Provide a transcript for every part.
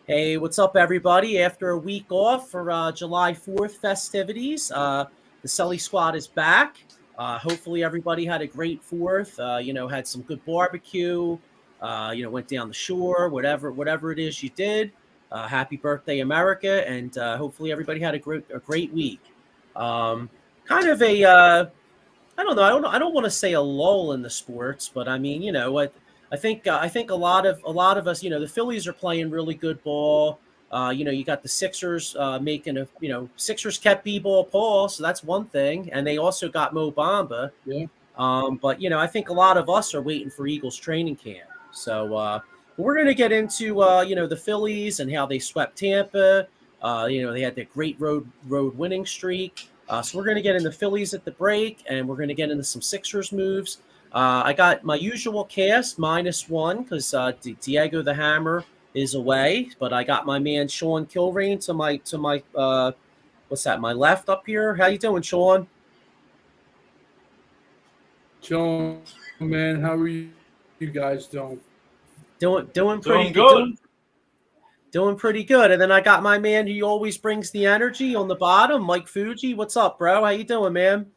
Hey, what's up, everybody? After a week off for July 4th festivities, the Sully Squad is back. Hopefully, everybody had a great 4th. Had some good barbecue. Went down the shore, whatever it is you did. Happy birthday, America! And hopefully, everybody had a great week. Um, kind of a I don't know. I don't want to say a lull in the sports, but I mean, what I think a lot of us, the Phillies are playing really good ball. You got the Sixers making Sixers kept B-ball Paul, so that's one thing, and they also got Mo Bamba. Yeah. But I think a lot of us are waiting for Eagles training camp. So we're going to get into the Phillies and how they swept Tampa. They had that great road winning streak. So we're going to get into Phillies at the break, and we're going to get into some Sixers moves. I got my usual cast -1 because Diego the Hammer is away, but I got my man Sean Kilrain to my what's that? My left up here. How you doing, Sean? Chilling, man. How are you guys doing? Doing pretty Doing good. doing pretty good. And then I got my man who always brings the energy on the bottom, Mike Fuji. What's up, bro? How you doing, man?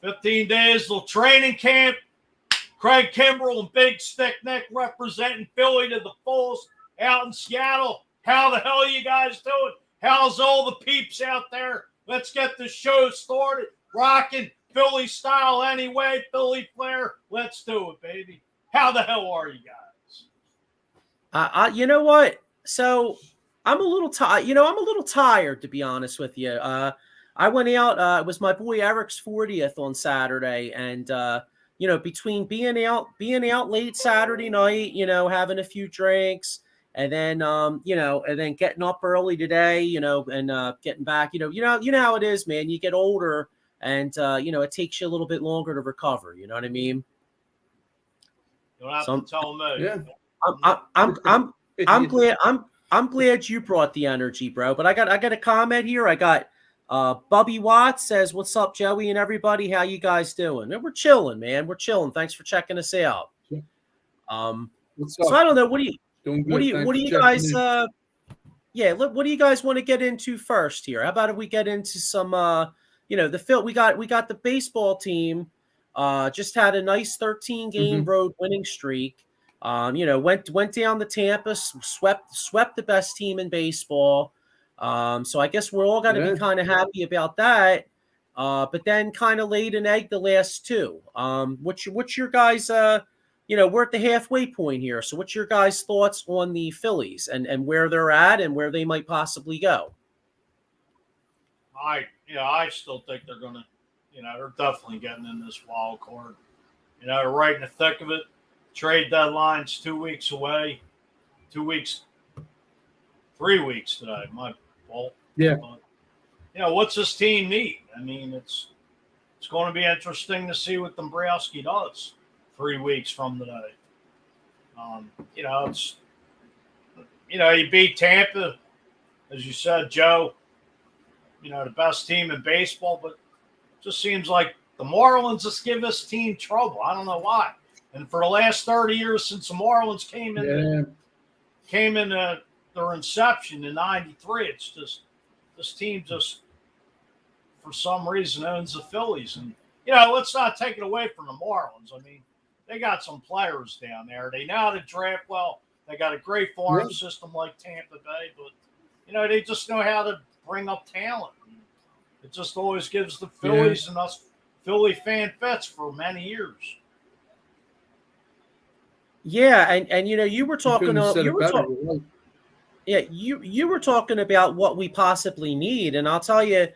15 days till training camp. Craig Kimbrell and Big Stick Nick representing Philly to the fullest out in Seattle. How the hell are you guys doing? How's all the peeps out there? Let's get the show started. Rocking Philly style anyway. Philly flair. Let's do it, baby. How the hell are you guys? You know what? So I'm a little tired. I'm a little tired, to be honest with you. I went out. It was my boy Eric's 40th on Saturday, and between being out late Saturday night, having a few drinks, and then and then getting up early today, and getting back, you know how it is, man. You get older, and it takes you a little bit longer to recover. You know what I mean? You don't have to tell me. Yeah. I'm glad you brought the energy, bro. But I got a comment here. I got Bubby Watts says, "What's up, Joey and everybody? How you guys doing?" And we're chilling, man. We're chilling. Thanks for checking us out. What's up? So I don't know. What do you Doing good. what do you Thanks what do for you checking guys in. yeah, what do you guys want to get into first here? How about if we get into some we got the baseball team just had a nice 13 game Mhm. road winning streak. Went down to Tampa, swept the best team in baseball. So I guess we're all got to be Yeah. kind of happy about that. But then kind of laid an egg the last two. What's your guys we're at the halfway point here. So what's your guys' thoughts on the Phillies and where they're at and where they might possibly go? I still think they're gonna, they're definitely getting in this wild card. They're right in the thick of it. Trade deadline's 2 weeks away. 2 weeks, 3 weeks today. My fault. Yeah. But, what's this team need? I mean, it's going to be interesting to see what Dombrowski does 3 weeks from today. You beat Tampa, as you said, Joe. The best team in baseball, but it just seems like the Marlins just give this team trouble. I don't know why. And for the last 30 years since the Marlins came in their inception in '93, it's just this team just for some reason owns the Phillies. And let's not take it away from the Marlins. I mean, they got some players down there. They know how to draft well. They got a great farm system like Tampa Bay, but they just know how to bring up talent. It just always gives the Phillies and us Philly fan fits for many years. Yeah, and you were talking Right. you were talking about what we possibly need, and I'll tell you,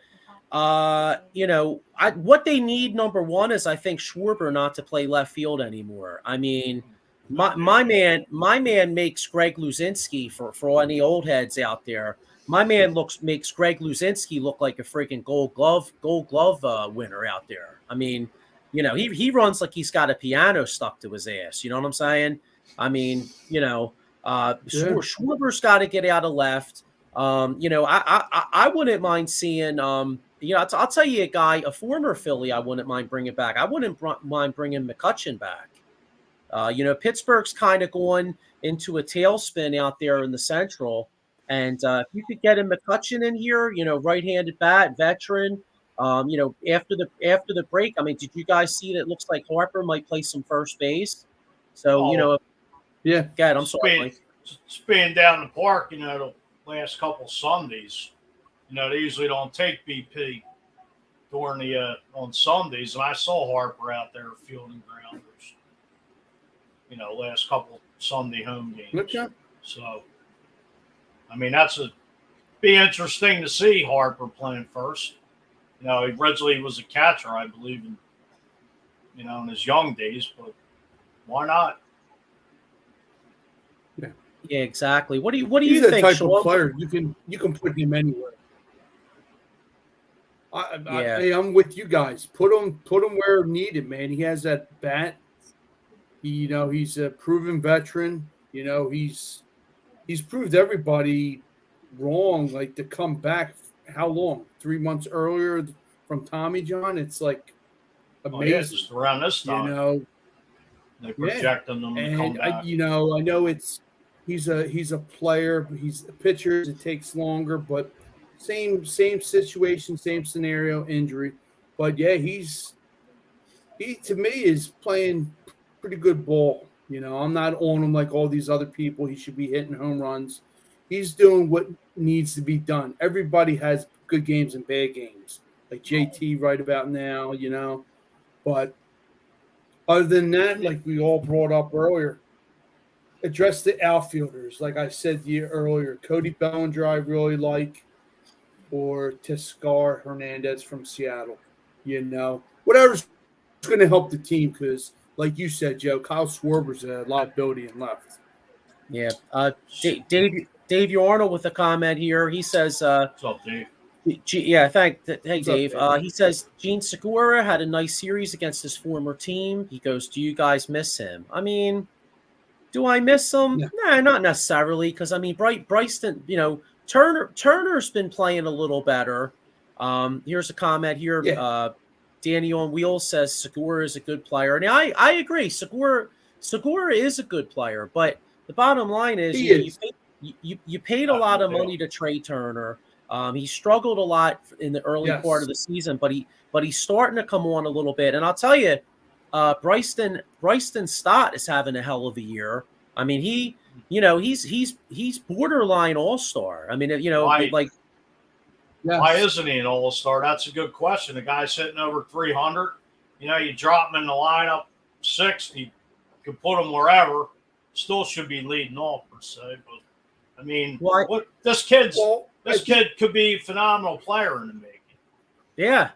what they need number one is I think Schwarber not to play left field anymore. I mean, my man makes Greg Luzinski for any old heads out there. My man makes Greg Luzinski look like a freaking Gold Glove winner out there. I mean, he runs like he's got a piano stuck to his ass. You know what I'm saying? I mean, Schwarber's got to get out of left. I wouldn't mind seeing. I'll tell you a former Philly. I wouldn't mind bringing back. I wouldn't mind bringing McCutcheon back. Pittsburgh's kind of going into a tailspin out there in the Central. And if you could get a McCutchen in here, right-handed bat, veteran, after the break, I mean, did you guys see that it looks like Harper might play some first base? So, Yeah. God, I'm sorry, Mike. Just being down the park, the last couple Sundays, they usually don't take BP during the on Sundays, and I saw Harper out there fielding grounders. Last couple Sunday home games. Okay. So, I mean, be interesting to see Harper playing first. He originally was a catcher, I believe, in his young days, but why not? Yeah, exactly. What do you He's think, that type Sean? of player you can put him anywhere. I'm with you guys. Put him where needed, man. He has that bat. He's a proven veteran. He's proved everybody wrong. Like, to come back, how long? 3 months earlier from Tommy John. It's like amazing. Just around this time. They projecting them to come back. I know he's a player. He's a pitcher. It takes longer, but same situation, same scenario, injury. But yeah, he to me is playing pretty good ball. I'm not on him like all these other people. He should be hitting home runs. He's doing what needs to be done. Everybody has good games and bad games, like JT right about now, But other than that, like we all brought up earlier, address the outfielders. Like I said to you earlier, Cody Bellinger I really like, or Teoscar Hernandez from Seattle. Whatever's going to help the team, because like you said, Joe, Kyle Schwarber's a liability and left. Yeah. Dave Arnold with a comment here. He says, What's up, Dave? Hey, Dave. He says, Gene Segura had a nice series against his former team. He goes, do you guys miss him? I mean, do I miss him? No. Nah, not necessarily, because, I mean, Bryson, Turner's been playing a little better. Here's a comment here. Yeah. Danny on Wheels says Segura is a good player. Now, I agree. Segura is a good player, but the bottom line is, you paid a lot of money to Trey Turner. He struggled a lot in the early part of the season, but he's starting to come on a little bit. And I'll tell you, Bryson Stott is having a hell of a year. I mean, he's borderline all-star. I mean, why isn't he an all-star? That's a good question. The guy's hitting over 300. You drop him in the lineup 60, you could put him wherever. Still should be leading off per se, but I mean, this kid could be a phenomenal player in the making. Yeah,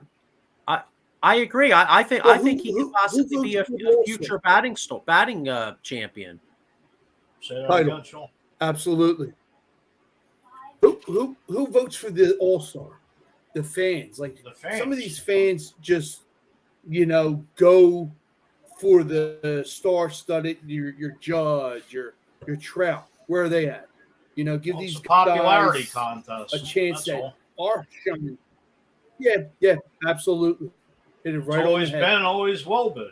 I agree. I think he could possibly be a future batting champion. Say that again, Sean? Absolutely. Who votes for the All-Star? The fans. Like, the fans. Some of these fans just go for the star-studded, your Judge, your Trout. Where are they at? Give these popularity guys contest a chance that are showing. Yeah, absolutely. Hit it right always on the head. been, always will be.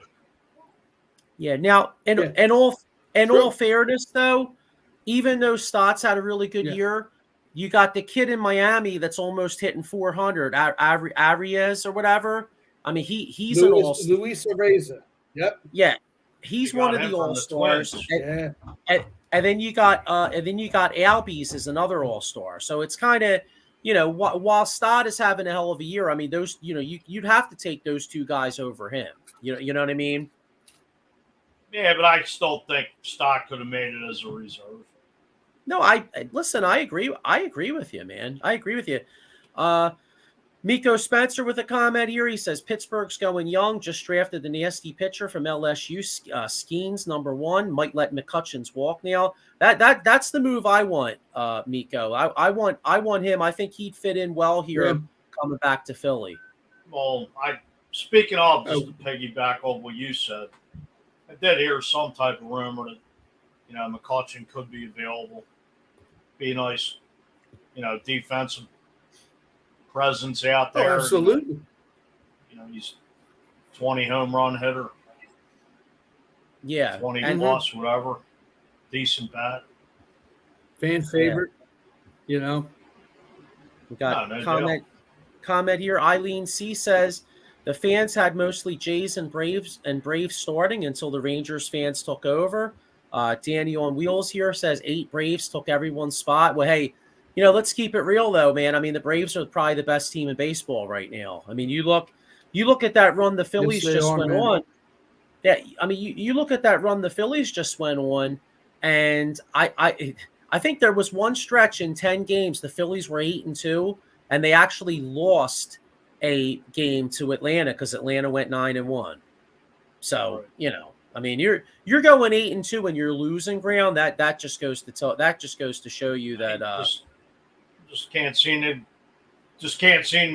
Yeah. Now, in all fairness, though, even though Stotts had a really good year, you got the kid in Miami that's almost hitting 400, Arias or whatever. I mean, he's an all-star. Luis Areza. Yep. Yeah, he's one of the all-stars. And then you got Albies as another all-star. So it's kind of, while Stott is having a hell of a year, I mean, those, you'd have to take those two guys over him. You know what I mean? Yeah, but I still think Stott could have made it as a reserve. No, listen. I agree. I agree with you, man. I agree with you. Miko Spencer with a comment here. He says Pittsburgh's going young. Just drafted the nasty pitcher from LSU, Skeens, #1. Might let McCutcheons walk now. That's the move I want, Miko. I want him. I think he'd fit in well here, coming back to Philly. Well, speaking of, just to piggyback on what you said, I did hear some type of rumor that McCutcheon could be available. Be a nice, defensive presence out there. Absolutely. He's 20 home run hitter. Yeah, 20 and plus, whatever. Decent bat. Fan favorite, you know. we got No comment doubt. comment here. Eileen C says the fans had mostly Jays and Braves starting until the Rangers fans took over. Danny on Wheels here says 8 Braves took everyone's spot. Well, hey, let's keep it real though, man. I mean, the Braves are probably the best team in baseball right now. I mean, you look at that run the Yes, Phillies they just are, went man. on. I mean, you look at that run the Phillies just went on, and I think there was one stretch in 10 games the Phillies were 8-2, and they actually lost a game to Atlanta because Atlanta went 9-1. So Right. I mean, you're going 8-2 and you're losing ground. That just goes to show you that Just can't seem to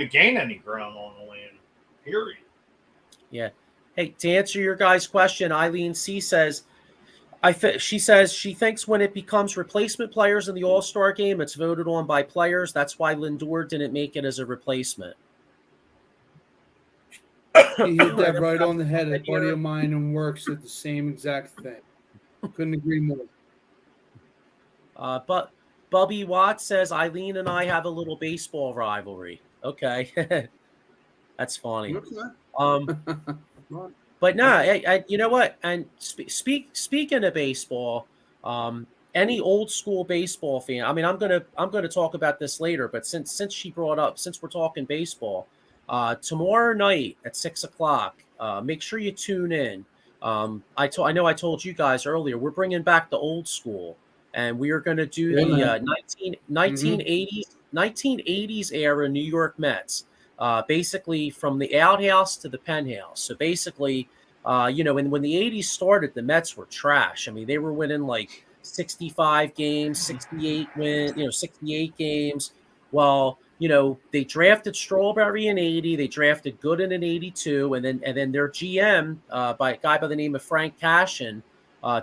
gain any ground on the land. Period. yeah. Hey, to answer your guys' question, Eileen C says she says she thinks when it becomes replacement players in the All-Star game, it's voted on by players. That's why Lindor didn't make it as a replacement. He hit that right on the head. A buddy of mine and works at the same exact thing. Couldn't agree more. But Bubby Watts says Eileen and I have a little baseball rivalry. Okay, that's funny. Okay. But no, you know what? And speaking of baseball, any old school baseball fan. I mean, I'm gonna talk about this later. But since we're talking baseball, tomorrow night at 6:00, make sure you tune in. I know I told you guys earlier. We're bringing back the old school, and we are going to do the 1980s era New York Mets. Basically from the outhouse to the penthouse. So basically, when the 80s started, the Mets were trash. I mean, they were winning like 65 games, 68 games. Well, they drafted Strawberry in 80, they drafted Gooden in 82, and then their GM, by a guy by the name of Frank Cashin,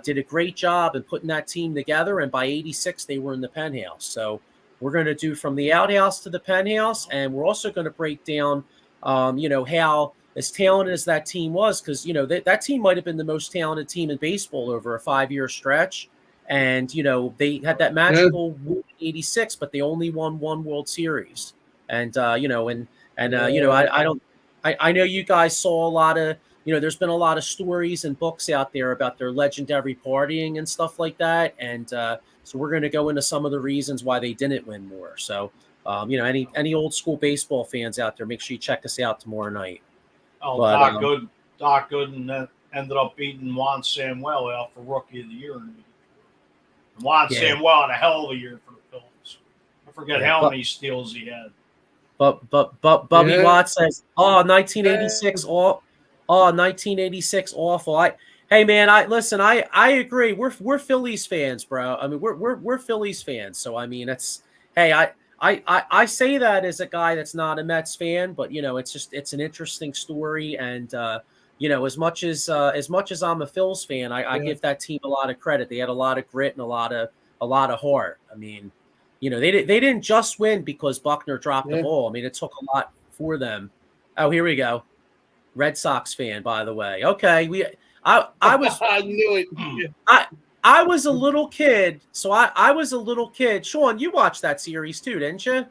did a great job in putting that team together. And by 86, they were in the penthouse. So we're going to do from the outhouse to the penthouse, and we're also going to break down, how as talented as that team was, because that team might have been the most talented team in baseball over a 5-year stretch, and they had that magical 86, but they only won one World Series, and I know you guys saw a lot of. There's been a lot of stories and books out there about their legendary partying and stuff like that, and so we're going to go into some of the reasons why they didn't win more. So, any old school baseball fans out there, make sure you check us out tomorrow night. Oh, But, Doc Gooden ended up beating Juan Samuel out for Rookie of the Year. Juan Samuel had a hell of a year for the Phillies. I forget how many steals he had. But Bubby Watts says, 1986, 1986, awful. Hey man, I agree. We're Phillies fans, bro. I mean, we're Phillies fans. So I mean, I say that as a guy that's not a Mets fan, but it's an interesting story, and as much as I'm a Phils fan, I give that team a lot of credit. They had a lot of grit and a lot of heart. I mean, they didn't just win because Buckner dropped the ball. I mean, it took a lot for them. Oh, here we go. Red Sox fan, by the way. Okay, I was I knew it. I was a little kid, so I was a little kid. Sean, you watched that series too, didn't you?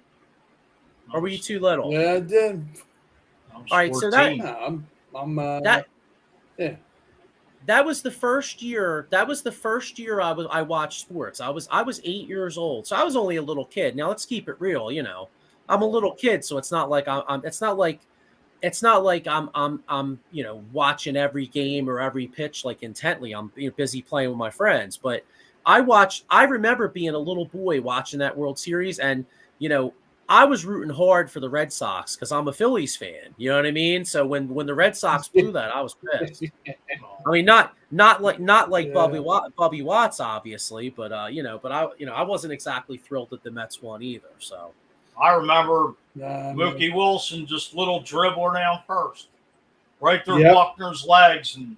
Or were you too little? Yeah, I did. All right, 14. So that was the first year. That was the first year I watched sports. I was 8 years old, so I was only a little kid. Now let's keep it real. I'm a little kid, so it's not like it's not like I'm watching every game or every pitch like intently. I'm busy playing with my friends. But I remember being a little boy watching that World Series, and I was rooting hard for the Red Sox because I'm a Phillies fan. You know what I mean? So when the Red Sox blew that, I was pissed. I mean, not like Bubby Watts, obviously, but I wasn't exactly thrilled that the Mets won either. So I remember Mookie Wilson just little dribbler down first, right through Buckner's legs, and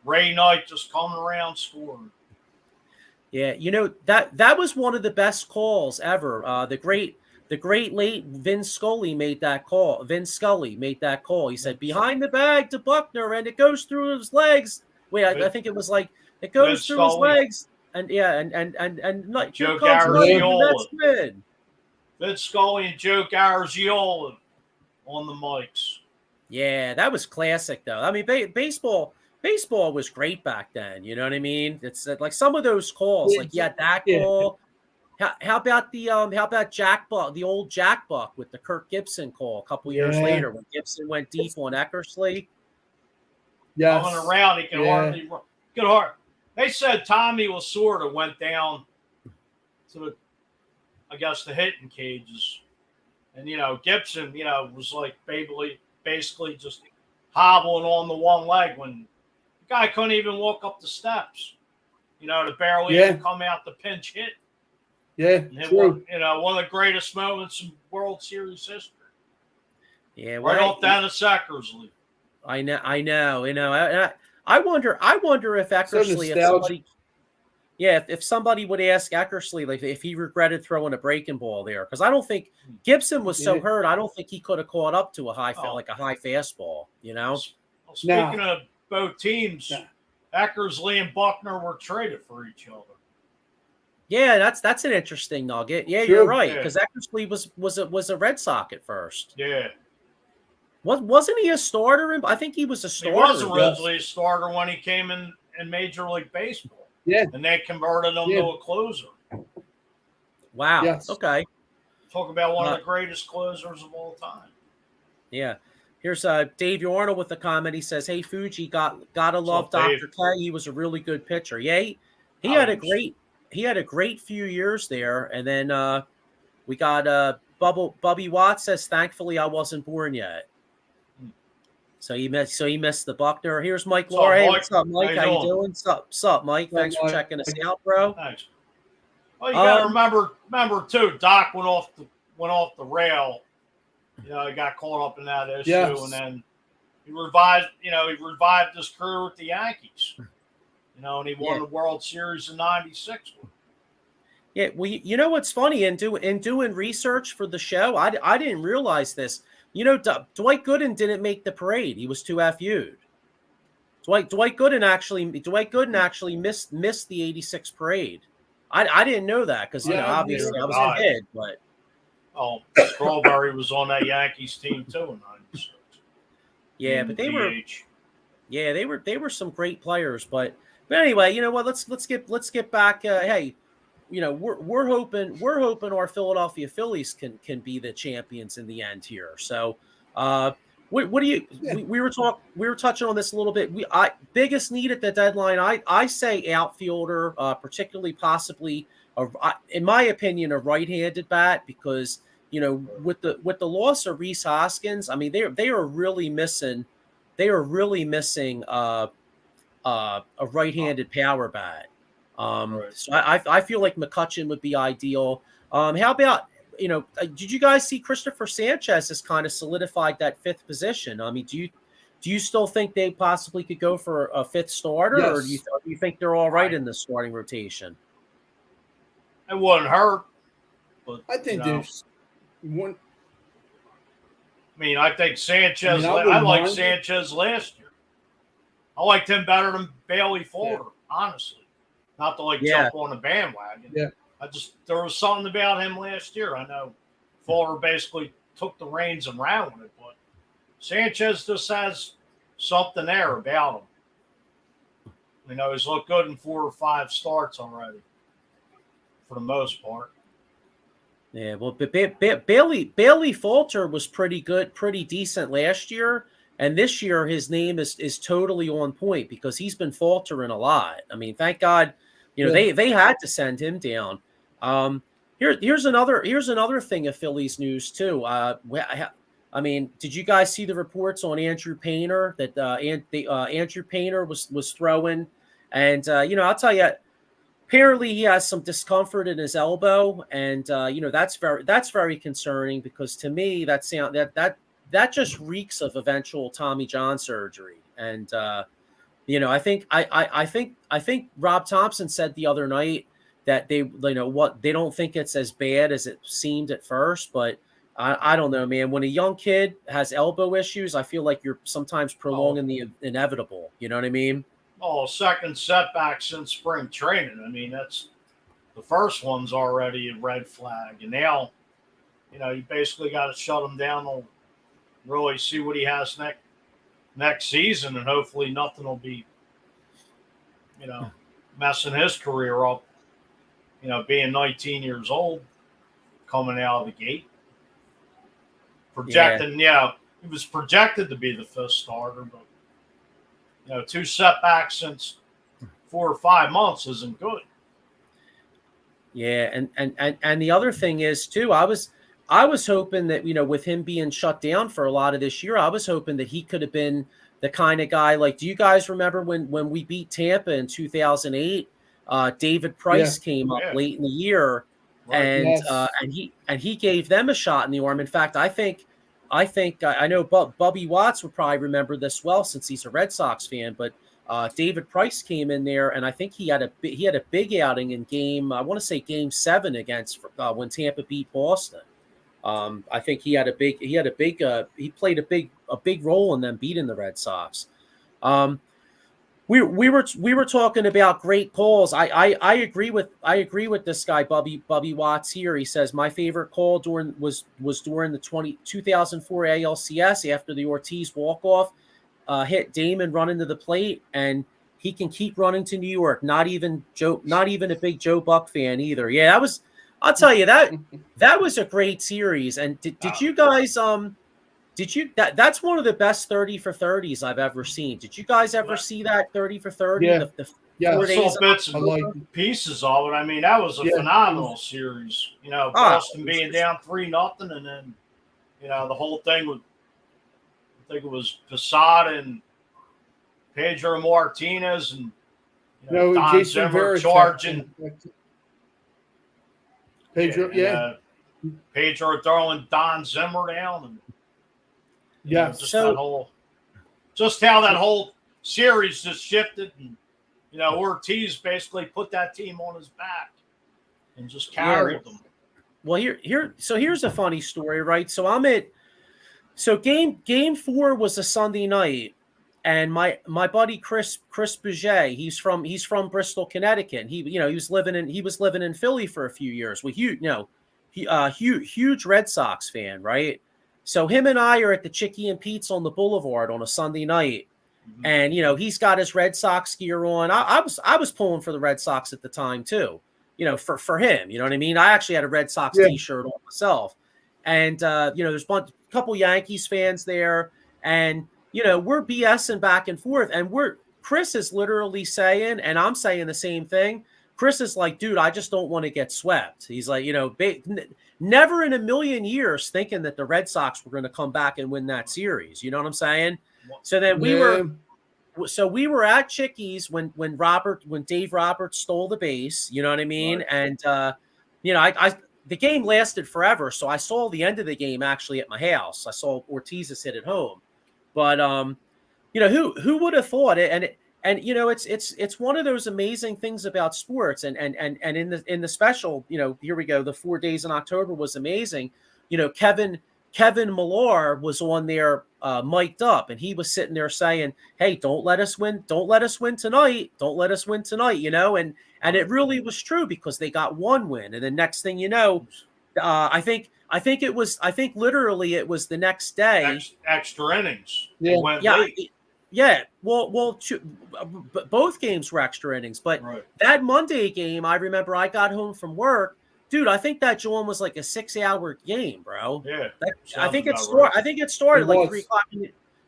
Ray Knight just coming around scoring. Yeah, that was one of the best calls ever. The great late Vin Scully made that call. He said behind the bag to Buckner, and it goes through his legs. Wait, I think it was like it goes through his legs, and yeah, and like Joe here comes running the Garagiola. Metsman. Vince Scully and Joe Garagiola on the mics. Yeah, that was classic though. I mean, baseball was great back then. You know what I mean? It's like some of those calls, like that call. How about Jack Buck, the old Jack Buck with the Kirk Gibson call a couple years later when Gibson went deep on Eckersley? Yes. Coming around, he can hardly run. They said Tommy Lasorda went down to the hitting cages. And, Gibson, was like basically just hobbling on the one leg when the guy couldn't even walk up the steps, to barely even come out the pinch hit. Yeah, true. One of the greatest moments in World Series history. Yeah, right off Dennis Eckersley. I know. I wonder if Eckersley, if somebody would ask Eckersley, like if he regretted throwing a breaking ball there, because I don't think Gibson was so hurt. I don't think he could have caught up to a high fastball. Well, speaking of both teams, Eckersley and Buckner were traded for each other. Yeah, that's an interesting nugget. Yeah, you're right, because Eckersley was a Red Sox at first. Yeah. Wasn't he a starter? I think he was a starter. He was originally a starter when he came in Major League Baseball. Yeah. And they converted him to a closer. Wow. Yes. Okay. Talk about one of the greatest closers of all time. Yeah. Here's Dave Yarnell with the comment. He says, "Hey Fuji, gotta love Dr. K. He was a really good pitcher. Yeah, he had a great few years there, and then we got Bubby Watts says, "Thankfully, I wasn't born yet." So he missed the Buckner. Here's Mike Laura. Hey, what's up, Mike? How you doing? Sup, Mike? Thanks for checking us out, bro. Thanks. Well, you got to remember too. Doc went off the rail. He got caught up in that issue, and then he revived his career with the Yankees. And he won the World Series in '96. Yeah, well, you know what's funny in doing research for the show, I didn't realize this. Dwight Gooden didn't make the parade. He was too FU'd. Dwight Gooden actually missed the '86 parade. I didn't know that because obviously I was a kid, but Strawberry was on that Yankees team too in '96. Yeah, but they were some great players. But anyway, you know what? Let's get back. Hey, we're hoping our Philadelphia Phillies can be the champions in the end here. So, what do you? We were touching on this a little bit. Biggest need at the deadline. I say outfielder, particularly possibly, in my opinion, a right-handed bat because with the loss of Rhys Hoskins, I mean they are really missing a right-handed power bat. So I feel like McCutchen would be ideal. How about, did you guys see Christopher Sanchez has kind of solidified that fifth position? I mean, do you still think they possibly could go for a fifth starter, or do you think they're all right in the starting rotation? It wouldn't hurt, but I think there's one. I mean, I think Sanchez. I liked Sanchez last year. I liked him better than Bailey Falter, honestly. Not to jump on the bandwagon. Yeah. There was something about him last year. I know Falter basically took the reins and ran with it, but Sanchez just has something there about him. He's looked good in 4 or 5 starts already, for the most part. Yeah, well, Bailey Falter was pretty good, pretty decent last year. And this year, his name is totally on point because he's been faltering a lot. I mean, thank God, they had to send him down. Here's another thing of Phillies news too. I mean, did you guys see the reports on Andrew Painter that Andrew Painter was throwing, and I'll tell you, apparently he has some discomfort in his elbow, and that's very concerning because to me that just reeks of eventual Tommy John surgery. And I think Rob Thompson said the other night that they don't think it's as bad as it seemed at first, but I don't know, man. When a young kid has elbow issues, I feel like you're sometimes prolonging the inevitable. You know what I mean? Oh, second setback since spring training. I mean, that's the first one's already a red flag, and now, you basically got to shut him down and really see what he has next season, and hopefully nothing will be, messing his career up. Being 19 years old, coming out of the gate, projecting. He was projected to be the fifth starter, but 2 setbacks since 4 or 5 months isn't good. Yeah, and the other thing is too, I was hoping that with him being shut down for a lot of this year, I was hoping that he could have been the kind of guy like. Do you guys remember when we beat Tampa in 2008? David Price came up late in the year, Right. and he gave them a shot in the arm. In fact, I know Bubby Watts would probably remember this well since he's a Red Sox fan, but. David Price came in there, and I think he had a big outing in Game 7 against when Tampa beat Boston. I think he played a big role in them beating the Red Sox. We were talking about great calls. I agree with this guy Bubby Watts here. He says my favorite call was during the 2004 ALCS after the Ortiz walk off. Hit Damon running to the plate, and he can keep running to New York. Not even a big Joe Buck fan either. Yeah, I'll tell you that was a great series. And did you guys that's one of the best 30 for 30s I've ever seen. Did you guys ever see that 30 for 30? Yeah. The 4 days bits and pieces of it. I mean, that was a phenomenal series. Boston being down 3-0, and then the whole thing with. I think it was Posada and Pedro Martinez and Don Jason Zimmer Varitek charging. Pedro, Pedro throwing Don Zimmer down, and just how that whole series just shifted, and Ortiz basically put that team on his back and just carried them. Well, here's a funny story, right? So game 4 was a Sunday night, and my buddy Chris Bouget, he's from Bristol, Connecticut. And he was living in Philly for a few years. Well, huge Red Sox fan, right? So him and I are at the Chicky and Pete's on the Boulevard on a Sunday night, and he's got his Red Sox gear on. I was pulling for the Red Sox at the time too, for him. You know what I mean? I actually had a Red Sox T-shirt on myself, and there's couple Yankees fans there, and we're BSing back and forth, and Chris is literally saying, and I'm saying the same thing. Chris is like, dude, I just don't want to get swept. He's like, never in a million years thinking that the Red Sox were going to come back and win that series. You know what I'm saying? So then we were at Chickies when Dave Roberts stole the base. You know what I mean? Right. And the game lasted forever, so I saw the end of the game actually at my house. I saw Ortiz hit at home, but who would have thought it? And it's one of those amazing things about sports. And in the special, here we go. The 4 days in October was amazing. Kevin Millar was on there, mic'd up, and he was sitting there saying, "Hey, don't let us win tonight. Don't let us win tonight." And it really was true, because they got one win, and the next thing you know, I think literally it was the next day. Extra innings. Yeah. Well, both games were extra innings, but that Monday game, I remember I got home from work. Dude, I think that Joan was like a 6-hour game, bro. Yeah. I think it started like 3 o'clock.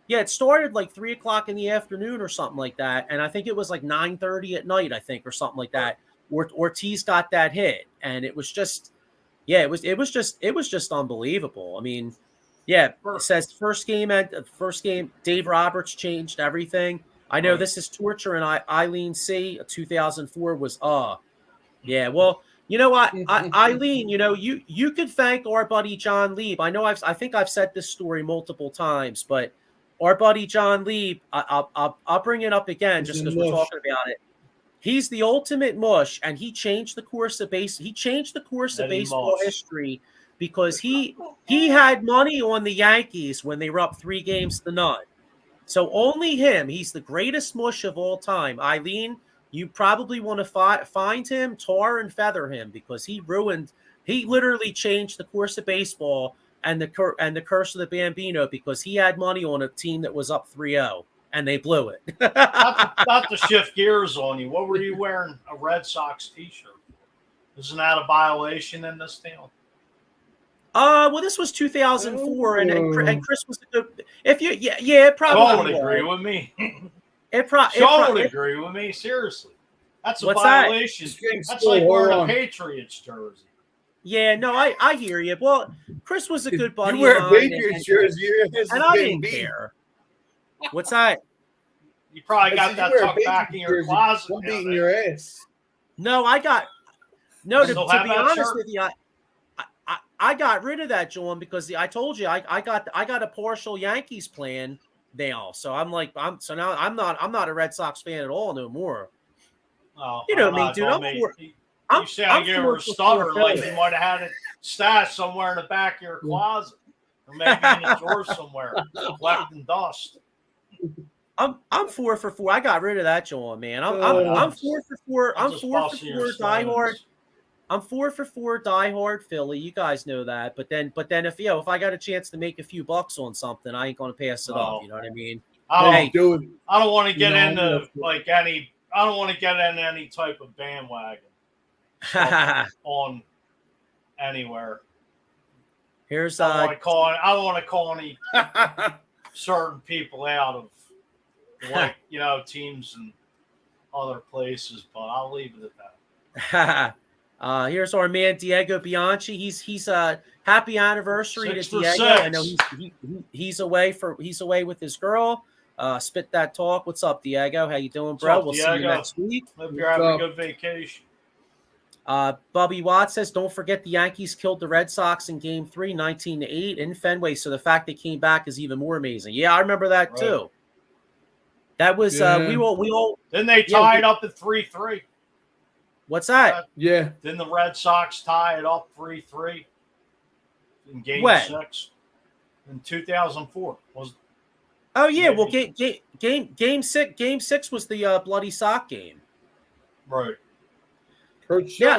It started like 3 o'clock in the afternoon or something like that. And I think it was like 9:30 at night, I think, or something like that. Ortiz got that hit. And it was just, it was just unbelievable. I mean, it says first game, Dave Roberts changed everything. I know this is torture. And Eileen C. 2004 was, well, Eileen, you could thank our buddy John Lieb. I know I think I've said this story multiple times, but our buddy John Lieb, I'll bring it up again just because we're talking about it. He's the ultimate mush, and he changed the course of baseball history, because he had money on the Yankees when they were up 3-0. So only him. He's the greatest mush of all time. Eileen, you probably want to find him, tar and feather him, because he literally changed the course of baseball and the curse of the Bambino, because he had money on a team that was up 3-0 and they blew it. not to shift gears on you. What were you wearing a Red Sox t-shirt? Isn't that a violation in this town? Well, this was 2004, and Chris was a good. If you, it probably. Don't agree with me. Don't agree with me. Seriously, that's a What's violation. That? That's like wearing a Patriots jersey. Yeah, no, I hear you. Well, Chris was a good buddy. You wear a Patriots jersey, and I didn't care. What's that? You probably got that tucked back in your closet. I'm beating your ass. No, to be honest with you, I got rid of that, John, because I told you I got a partial Yankees plan now. So I'm not a Red Sox fan at all no more. Oh, you know me, dude. You sound like you were stuttering, like you might have had it stashed somewhere in the back of your closet, or maybe in a drawer somewhere, collecting dust. I'm 4 for 4. I got rid of that, John, man. I'm 4 for 4. I'm 4 for 4 diehard. I'm 4 for 4 diehard Philly. You guys know that. But then if I got a chance to make a few bucks on something, I ain't gonna pass it up. You know what I mean? I don't want to get into I don't want to get into any type of bandwagon on anywhere. Here's I don't want to call any certain people out of teams and other places, but I'll leave it at that. Here's our man Diego Bianchi. He's happy anniversary to Diego. 6. I know he's away with his girl. Spit that talk. What's up, Diego? How you doing, bro? We'll see you next week. Hope you're having a good vacation. Bubby Watts says, don't forget the Yankees killed the Red Sox in Game 3, 19-8 in Fenway. So the fact they came back is even more amazing. Yeah, I remember that too. That was we all. Then they tied up at 3-3. What's that? Yeah. Then the Red Sox tie it up 3-3 in Game 6 in 2004. Oh yeah, well game six was the bloody sock game. Right. Yeah,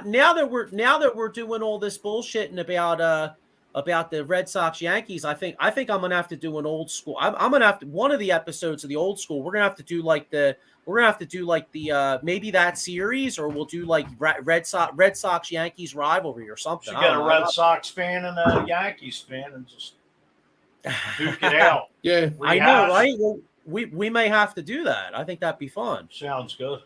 now that we're doing all this bullshitting about the Red Sox Yankees, I think I'm gonna have to do an old school. I'm gonna have to one of the episodes of the old school. We're gonna have to do maybe that series, or we'll do like Red Sox Yankees rivalry or something. You get a Red Sox fan and a Yankees fan and just duke it out. Yeah, I know, right? Well, we may have to do that. I think that'd be fun. Sounds good.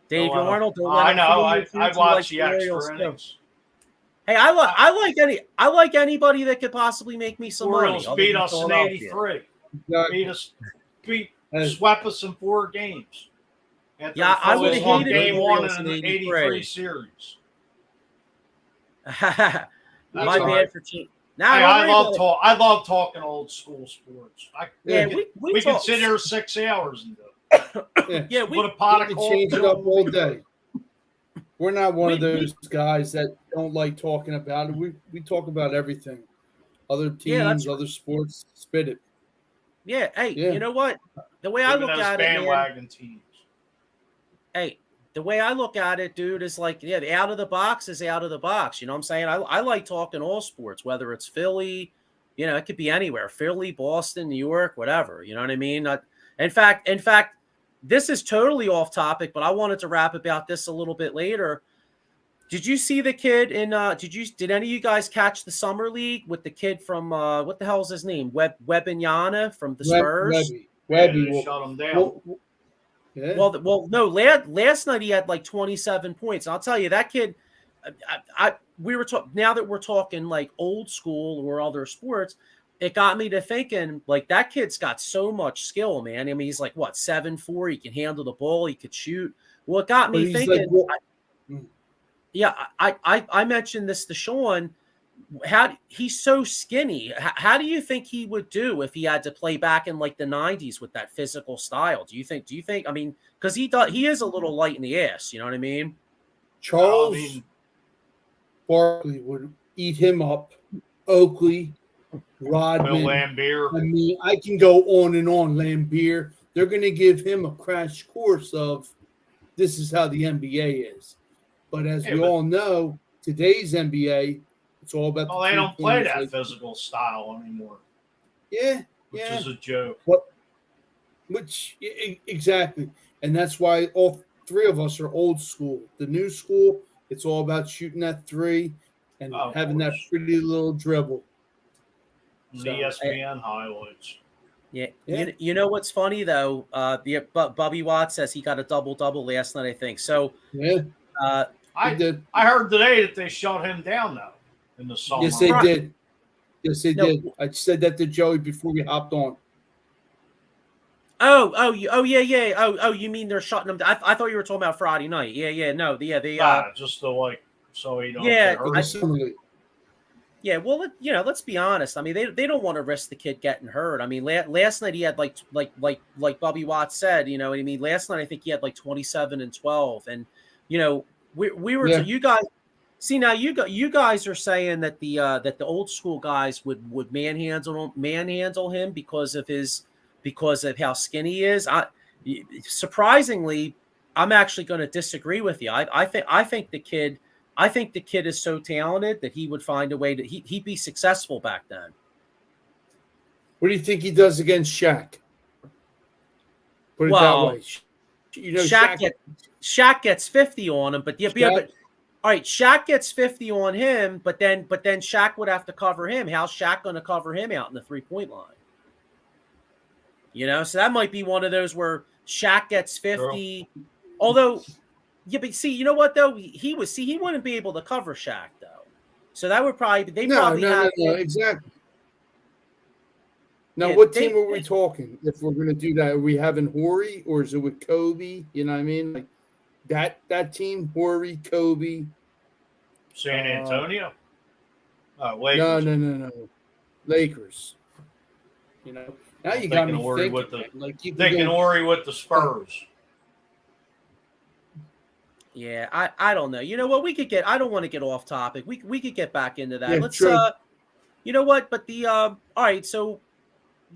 Dave Arnold. I know. I watch the extra innings. Hey, I like anybody that could possibly make me some money. Beat us in '83. Swept us in 4 games. Yeah, I would have hated Game 1 in the '83 series. My bad for cheating. I love talking old school sports. We can sit here 6 hours and do it. Yeah, put a pot of coffee. Change it up all day. We're not one of those guys that don't like talking about it. We talk about everything. Other teams, other sports, spit it. Yeah. Hey, you know what? The way I look at it, bandwagon teams. Hey, the way I look at it, dude, is like, the out of the box is out of the box. You know what I'm saying? I like talking all sports, whether it's Philly, it could be anywhere. Philly, Boston, New York, whatever. You know what I mean? In fact, this is totally off topic, but I wanted to rap about this a little bit later. Did you see the kid in? Did any of you guys catch the summer league with the kid from what the hell is his name? Webanyama from the Spurs. Webby shut him down. Well, no. Last night he had like 27 points. I'll tell you that kid. Now that we're talking like old school or other sports, it got me to thinking, like, that kid's got so much skill, man. I mean, he's like, what, 7'4", he can handle the ball, he could shoot. Well, it got me thinking, I mentioned this to Sean, he's so skinny. How do you think he would do if he had to play back in like the 90s with that physical style? Do you think, I mean, because he is a little light in the ass, you know what I mean? Charles Barkley would eat him up. Oakley, Rodman. Lambeer. I mean, I can go on and on. Lambeer. They're going to give him a crash course of this is how the NBA is. But as we all know, today's NBA, it's all about. Well, they don't play that physical style anymore. Yeah, which is a joke. Exactly, and that's why all three of us are old school. The new school, it's all about shooting that three and having that pretty little dribble. So, ESPN highlights. Yeah. You know what's funny though? Bubby Watts says he got a double last night, I think. So I heard today that they shut him down though in the summer. Yes, they did. Yes, they did. I said that to Joey before we hopped on. Oh, yeah. Oh, you mean they're shutting him down? I thought you were talking about Friday night. Yeah. No, just to so he don't get hurt. Yeah, well, let's be honest. I mean, they don't want to risk the kid getting hurt. I mean, last night he had like Bobby Watts said, you know what I mean? Last night I think he had like 27 and 12, and we were you guys see now you guys are saying that the old school guys would manhandle him because of how skinny he is. Surprisingly, I'm actually going to disagree with you. I think the kid is so talented that he would find a way to he'd be successful back then. What do you think he does against Shaq? Put it that way. Shaq gets 50 on him, but all right, Shaq gets 50 on him, but then Shaq would have to cover him. How's Shaq going to cover him out in the 3-point line? So that might be one of those where Shaq gets 50. Girl. Although, yeah, but see, you know what though? He wouldn't be able to cover Shaq though. So that would probably no, exactly. Now, what team are we talking? If we're going to do that, are we having Horry or is it with Kobe? You know what I mean? Like that team, Horry, Kobe, San Antonio. Lakers. No. Lakers. Now you got me thinking. Thinking Horry with the Spurs. Yeah, I don't know. You know what? I don't want to get off topic. We could get back into that. Yeah, Let's true. You know what? But all right, so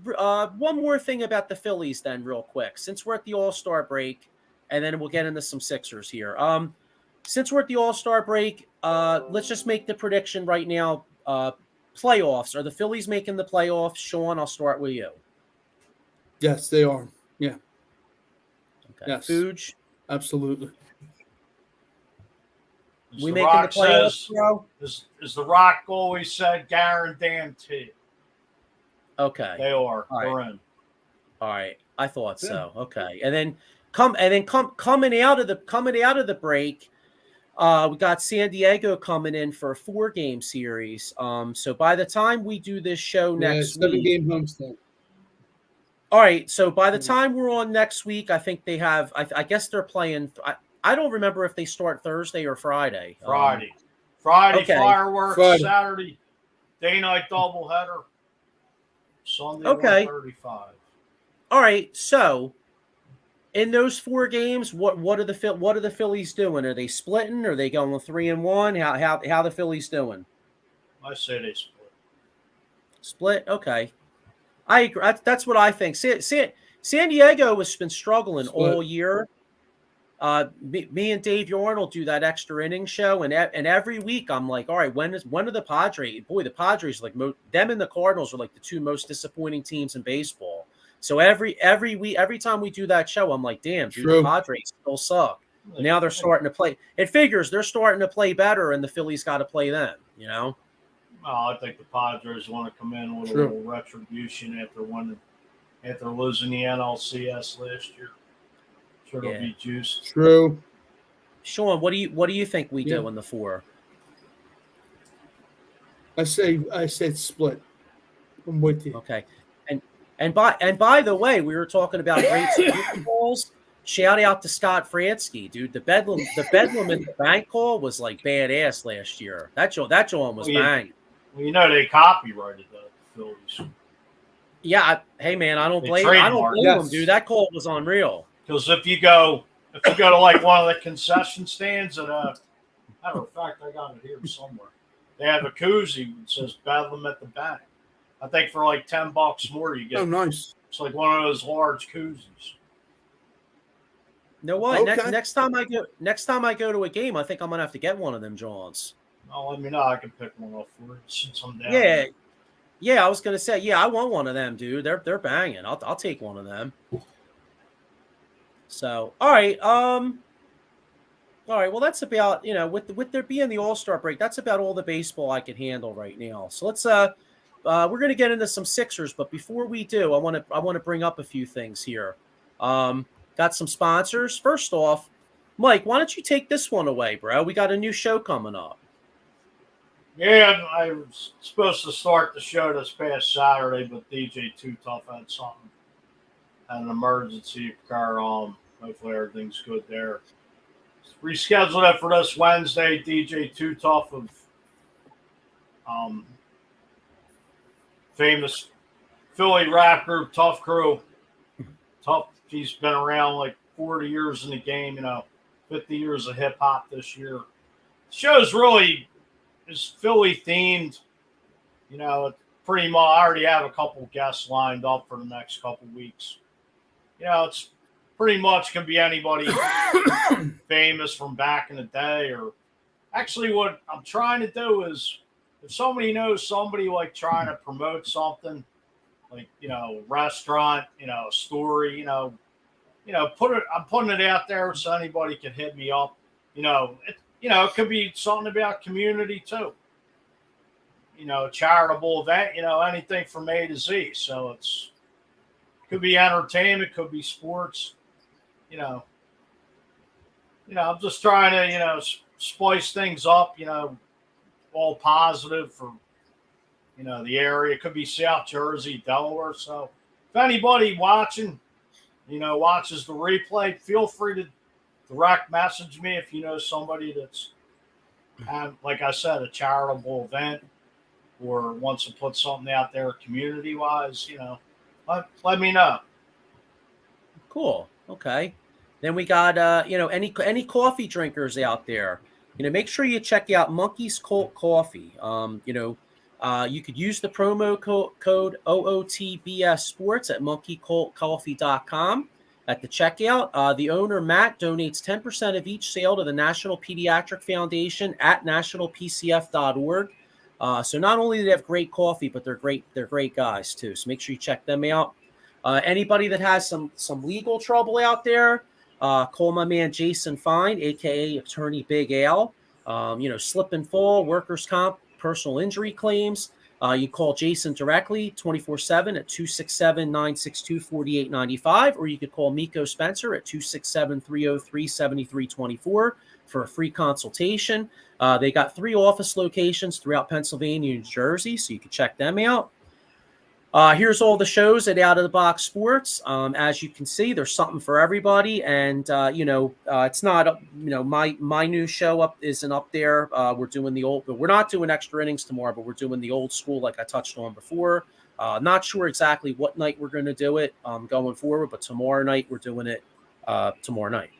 one more thing about the Phillies then real quick. Since we're at the All-Star break, and then we'll get into some Sixers here. Since we're at the All-Star break, let's just make the prediction right now. Playoffs. Are the Phillies making the playoffs? Sean, I'll start with you. Yes, they are. Yeah. Okay. Yes. Fuge? Absolutely. We making the playoffs, bro? As the Rock always said, guaranteed. Okay. They are. All They're right. in. All right. I thought so. Okay. And then coming out of the break, we got San Diego coming in for a 4-game series. So by the time we do this show next week, 7-game homestand. All right. So by the time we're on next week, I think they have. I guess they're playing. I don't remember if they start Thursday or Friday. Friday, okay. fireworks. Friday. Saturday, day-night doubleheader. Sunday, okay. 1:35. All right. So in those 4 games, what are the Phillies doing? Are they splitting? Are they going 3-1? How the Phillies doing? I say they split. Split. Okay. I agree. That's what I think. San Diego has been struggling all year. Me and Dave Yorn will do that extra inning show, and every week I'm like, all right, when are the Padres? Boy, the Padres them and the Cardinals are like the 2 most disappointing teams in baseball. So every week, every time we do that show, I'm like, damn, dude, the Padres still suck. Now they're starting to play. It figures they're starting to play better, and the Phillies got to play them. Well, I think the Padres want to come in with a little retribution after losing the NLCS last year. Sure, it'll be juiced. True. Sean, what do you think we do in the 4? I said split. I'm with you. Okay. And by the way, we were talking about great Super Bowls. Shout out to Scott Fransky, dude. The Bedlam in the bank call was like badass last year. That joint was bang. Well, they copyrighted the Phillies. Yeah, hey man, I don't blame them, dude. That call was unreal. Because if you go to like one of the concession stands at matter of fact, I got it here somewhere. They have a koozie that says "Bedlam at the Bank." I think for like $10 more, you get. Oh, nice. It's like one of those large koozies. You know what? Okay. Next time I go to a game, I think I'm gonna have to get one of them Johns. Oh, let me know. I can pick one up for you since I'm down. Yeah, yeah. I was gonna say, yeah, I want one of them, dude. They're banging. I'll take one of them. So, all right. Well, that's about, with there being the All-Star break, that's about all the baseball I can handle right now. So let's we're gonna get into some Sixers, but before we do, I want to bring up a few things here. Got some sponsors. First off, Mike, why don't you take this one away, bro? We got a new show coming up. Yeah, I was supposed to start the show this past Saturday, but DJ Too Tough had something, had an emergency occur. Hopefully everything's good there. Rescheduled it for this Wednesday. DJ Too Tough of famous Philly rap group Tough Crew. Tough. He's been around like 40 years in the game. 50 years of hip hop this year. The show's really is Philly themed. Pretty much. I already have a couple guests lined up for the next couple weeks. It's pretty much can be anybody famous from back in the day, or actually what I'm trying to do is if somebody knows somebody like trying to promote something like, restaurant, a story, I'm putting it out there so anybody can hit me up. It could be something about community too. Charitable event, anything from A to Z. So could be entertainment, could be sports. I'm just trying to, spice things up, all positive for, the area. It could be South Jersey, Delaware. So if anybody watching, watches the replay, feel free to direct message me if you know somebody that's, like I said, a charitable event or wants to put something out there community-wise, let me know. Cool. Okay. Then we got any coffee drinkers out there. Make sure you check out Monkey's Colt Coffee. You could use the promo code OOTBS Sports at monkeycoltcoffee.com at the checkout. The owner, Matt, donates 10% of each sale to the National Pediatric Foundation at nationalpcf.org. So not only do they have great coffee, but they're great guys too. So make sure you check them out. Anybody that has some legal trouble out there, call my man Jason Fine, aka Attorney Big Al. Slip and fall, workers' comp, personal injury claims. You call Jason directly 24/7 at 267-962-4895, or you could call Miko Spencer at 267-303-7324 for a free consultation. They got 3 office locations throughout Pennsylvania and New Jersey, so you can check them out. Here's all the shows at Out of the Box Sports. As you can see, there's something for everybody, and it's not my new show isn't up there. We're not doing extra innings tomorrow, but we're doing the old school like I touched on before. Not sure exactly what night we're going to do it going forward, but tomorrow night we're doing it. Tomorrow night.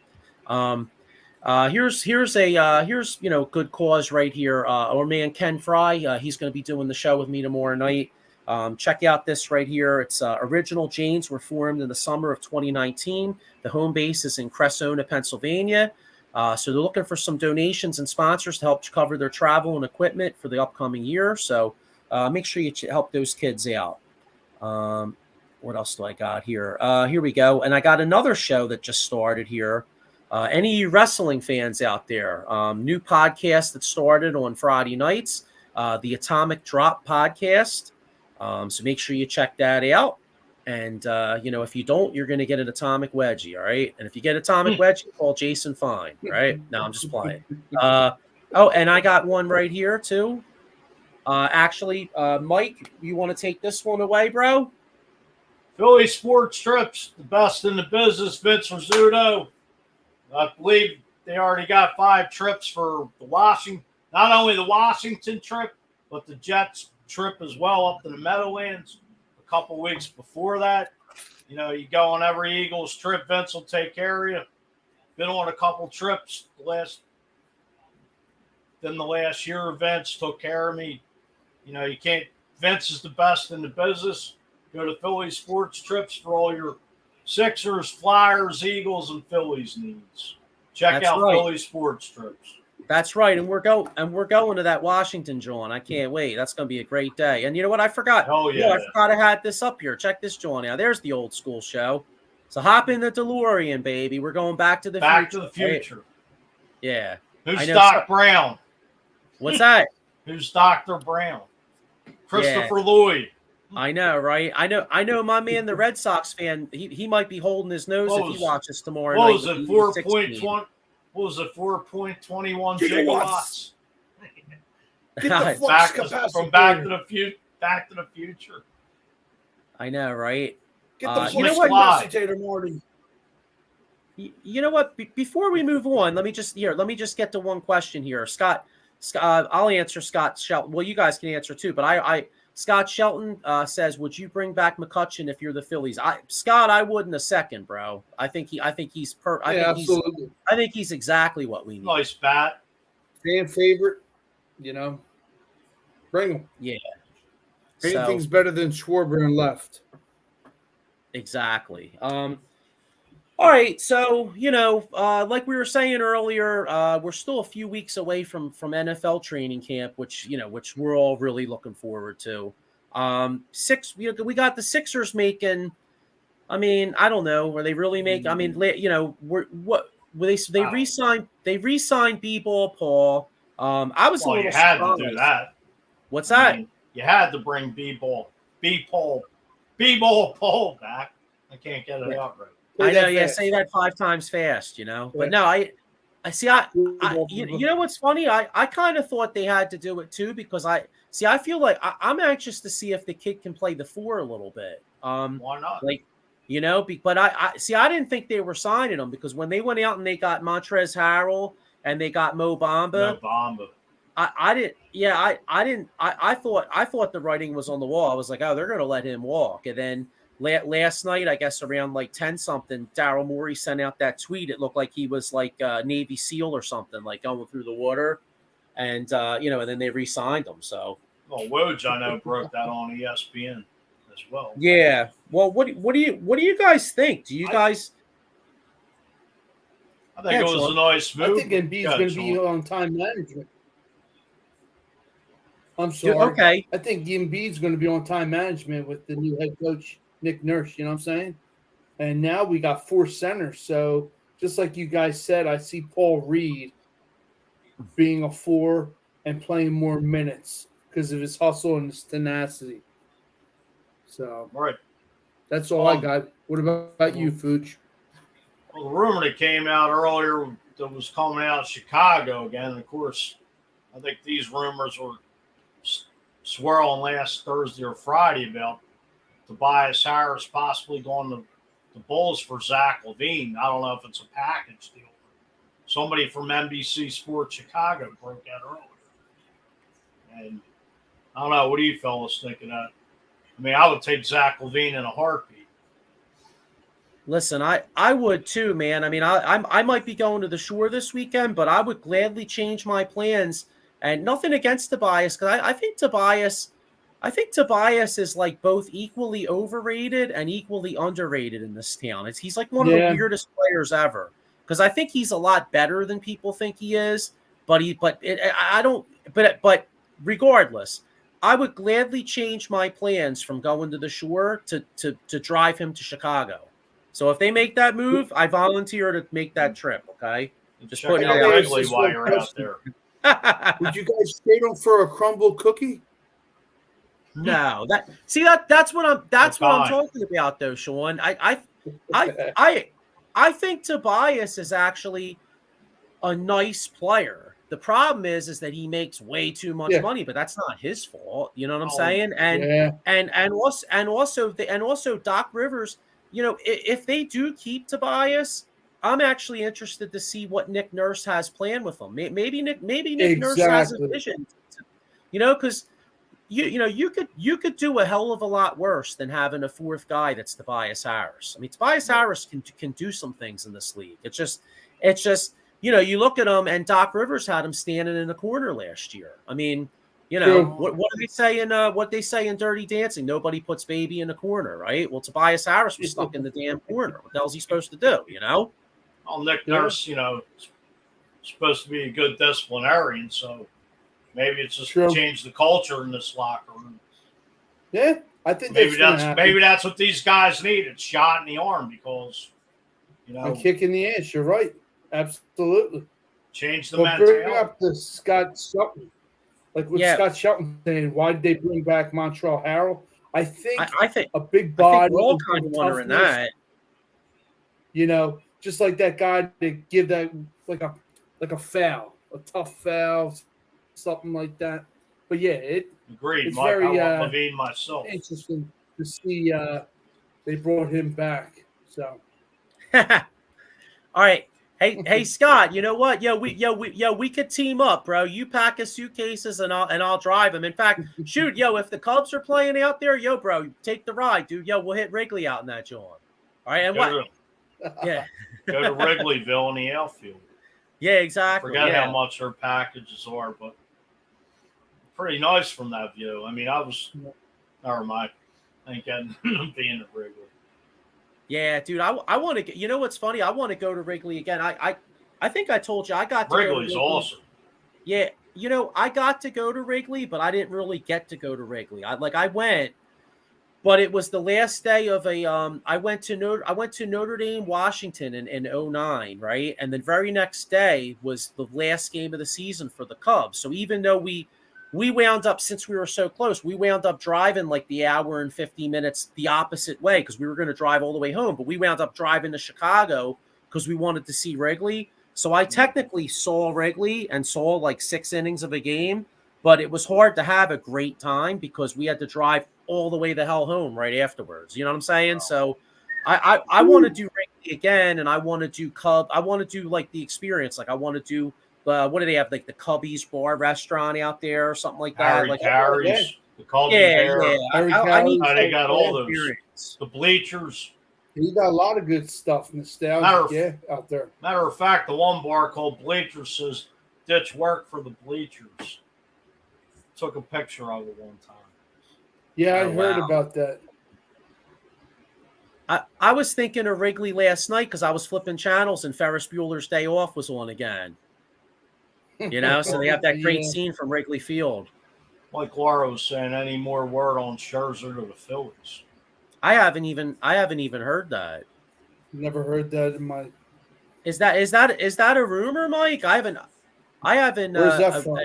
Here's good cause right here. Our man Ken Fry, he's going to be doing the show with me tomorrow night. Check out this right here. It's Original Janes were formed in the summer of 2019. The home base is in Cressona, Pennsylvania. So they're looking for some donations and sponsors to help cover their travel and equipment for the upcoming year. So make sure you help those kids out. What else do I got here? Here we go. And I got another show that just started here. Any wrestling fans out there, new podcast that started on Friday nights, the Atomic Drop podcast. So make sure you check that out. And, if you don't, you're going to get an atomic wedgie. All right. And if you get atomic wedgie, call Jason Fine. Right. No, I'm just playing. And I got one right here too. Mike, you want to take this one away, bro? Philly Sports Trips, the best in the business. Vince Rizzuto. I believe they already got 5 trips for not only the Washington trip, but the Jets trip as well up to the Meadowlands a couple weeks before that. You go on every Eagles trip, Vince will take care of you. Been on a couple trips the last year, Vince took care of me. You can't Vince is the best in the business. Go to Philly Sports Trips for all your Sixers, Flyers, Eagles, and Phillies needs. Check out Philly Sports Trips. That's right, and we're going to that Washington, John. I can't wait. That's going to be a great day. And you know what? I forgot. Oh yeah, I forgot I had this up here. Check this, John. Now there's the old school show. So hop in the DeLorean, baby. We're going back to the future. Back to the future. Right? Yeah. Who's Doc Brown? What's that? Who's Dr. Brown? Christopher Lloyd. I know, right? I know my man, the Red Sox fan, he might be holding his nose if he watches tomorrow night. What was it, 4.20? What was it, 4.21 gigawatts? Get the flux capacitor. From Back to the Future. I know, right? Get the flux capacitor, Marty. You know what? Before we move on, let me just get to one question here. Scott, I'll answer Scott Shelton. Well, you guys can answer too, but Scott Shelton says, "Would you bring back McCutchen if you're the Phillies?" Scott, I would in a second, bro. I think he's absolutely. I think he's exactly what we need. Nice bat, fan favorite. You know, bring him. Yeah. Anything's better than Schwarber and left. Exactly. All right, so like we were saying earlier, we're still a few weeks away from NFL training camp, which we're all really looking forward to. We got the Sixers making. I mean, I don't know. Were they really making? I mean, they re-signed B-Ball Paul. I was a little surprised. You had to do that. What's that? I mean, you had to bring B-Ball Paul back. I can't get it out right. I know, yeah. Say that 5 times fast, But no, I see. You know what's funny? I kind of thought they had to do it too because I feel like I'm anxious to see if the kid can play the 4 a little bit. Why not? But I didn't think they were signing him because when they went out and they got Montrezl Harrell and they got Mo Bamba. I didn't. Yeah, I didn't. I thought the writing was on the wall. I was like, oh, they're going to let him walk, and then. Last night, I guess around like 10 something, Daryl Morey sent out that tweet. It looked like he was like a Navy SEAL or something, like going through the water, and and then they re-signed him. So, well, Woj, I know, broke that on ESPN as well. Yeah. Well, what do you guys think? Do you guys? I think it was a nice move. I think Embiid's going to be on time management. I'm sorry. Okay. I think Embiid's going to be on time management with the new head coach. Nick Nurse, you know what I'm saying? And now we got 4 centers. So just like you guys said, I see Paul Reed being a 4 and playing more minutes because of his hustle and his tenacity. So right. That's all I got. What about you, Fooch? Well, the rumor that came out earlier that was coming out of Chicago again, and of course, I think these rumors were swirling last Thursday or Friday about Tobias Harris possibly going to the Bulls for Zach LaVine. I don't know if it's a package deal. Somebody from NBC Sports Chicago broke that earlier. And I don't know. What do you fellas think of that? I mean, I would take Zach LaVine in a heartbeat. Listen, I would too, man. I mean, I might be going to the Shore this weekend, but I would gladly change my plans. And nothing against Tobias, because I think Tobias is like both equally overrated and equally underrated in this town. He's like one of the weirdest players ever. Because I think he's a lot better than people think he is. But regardless, I would gladly change my plans from going to the Shore to drive him to Chicago. So if they make that move, I volunteer to make that trip. Okay, just putting it out while you're out there. Would you guys stay on for a crumble cookie? No, that's what I'm talking about though, Sean. I think Tobias is actually a nice player. The problem is that he makes way too much money, but that's not his fault. You know what I'm saying? And also Doc Rivers, if they do keep Tobias, I'm actually interested to see what Nick Nurse has planned with him. Maybe Nick Nurse has a vision, because you could do a hell of a lot worse than having a 4th guy that's Tobias Harris. I mean, Tobias Harris can do some things in this league. It's just you look at him, and Doc Rivers had him standing in the corner last year. I mean, You know, True. what do they say in what they say in Dirty Dancing? Nobody puts baby in the corner, right? Well, Tobias Harris was stuck in the damn corner. What the hell's he supposed to do? You know? Well, Nick Yeah. Nurse, supposed to be a good disciplinarian, so maybe it's just True. change the culture in this locker room. Yeah, I think Maybe gonna happen. maybe that's what these guys need. It's shot in the arm because I'm kicking the ass. You're right. Absolutely. change the But bring mentality. up the Scott Shelton. Like what Yeah. Scott Shelton saying, why did they bring back Montreal Harrell? I think I think a big I body. think we're all and kind of wondering toughness, that. You know, just like that guy to give that like a foul, a tough foul, something like that. But yeah, Agreed, it's Mike. very I want Levine myself. interesting to see they brought him back. So All right. Hey, Scott. You know what? We could team up, bro. You pack his suitcases and I'll drive them. In fact, shoot, if the Cubs are playing out there, bro, take the ride, dude. We'll hit Wrigley out in that joint. All right, and Go yeah, to Wrigleyville in the outfield. yeah, exactly. Forget yeah. how much their packages are, but pretty nice from that view. I mean, never mind. I ain't getting being at Wrigley. Yeah, dude. I want to get. You know what's funny? I want to go to Wrigley again. I think I told you I got to Wrigley's go to awesome. Yeah, I got to go to Wrigley, but I didn't really get to go to Wrigley. I went, but it was the last day of a I went to Notre Dame, Washington in 09, right? And the very next day was the last game of the season for the Cubs. So even though we wound up, since we were so close, we wound up driving like the hour and 50 minutes the opposite way because we were going to drive all the way home, but we wound up driving to Chicago because we wanted to see Wrigley. So I technically saw Wrigley and saw like 6 innings of a game, but it was hard to have a great time because we had to drive all the way the hell home right afterwards. You know what I'm saying? Wow. So I want to do Wrigley again, and I want to do I want to do like the experience. Like I want to do what do they have? Like the Cubbies bar restaurant out there or something like that. Harry Like Carey's, the Colby Bear. I need they got all those. Experience. The bleachers. You got a lot of good stuff, nostalgia, out there. Matter of fact, the one bar called Bleachers says ditch work for the bleachers. Took a picture of it one time. Yeah, I heard about that. I was thinking of Wrigley last night because I was flipping channels and Ferris Bueller's Day Off was on again. So they have that great scene from Wrigley Field. Like Laura was saying, any more word on Scherzer to the Phillies? I haven't even heard that. Never heard that in my. Is that a rumor, Mike? I haven't. Where's that from?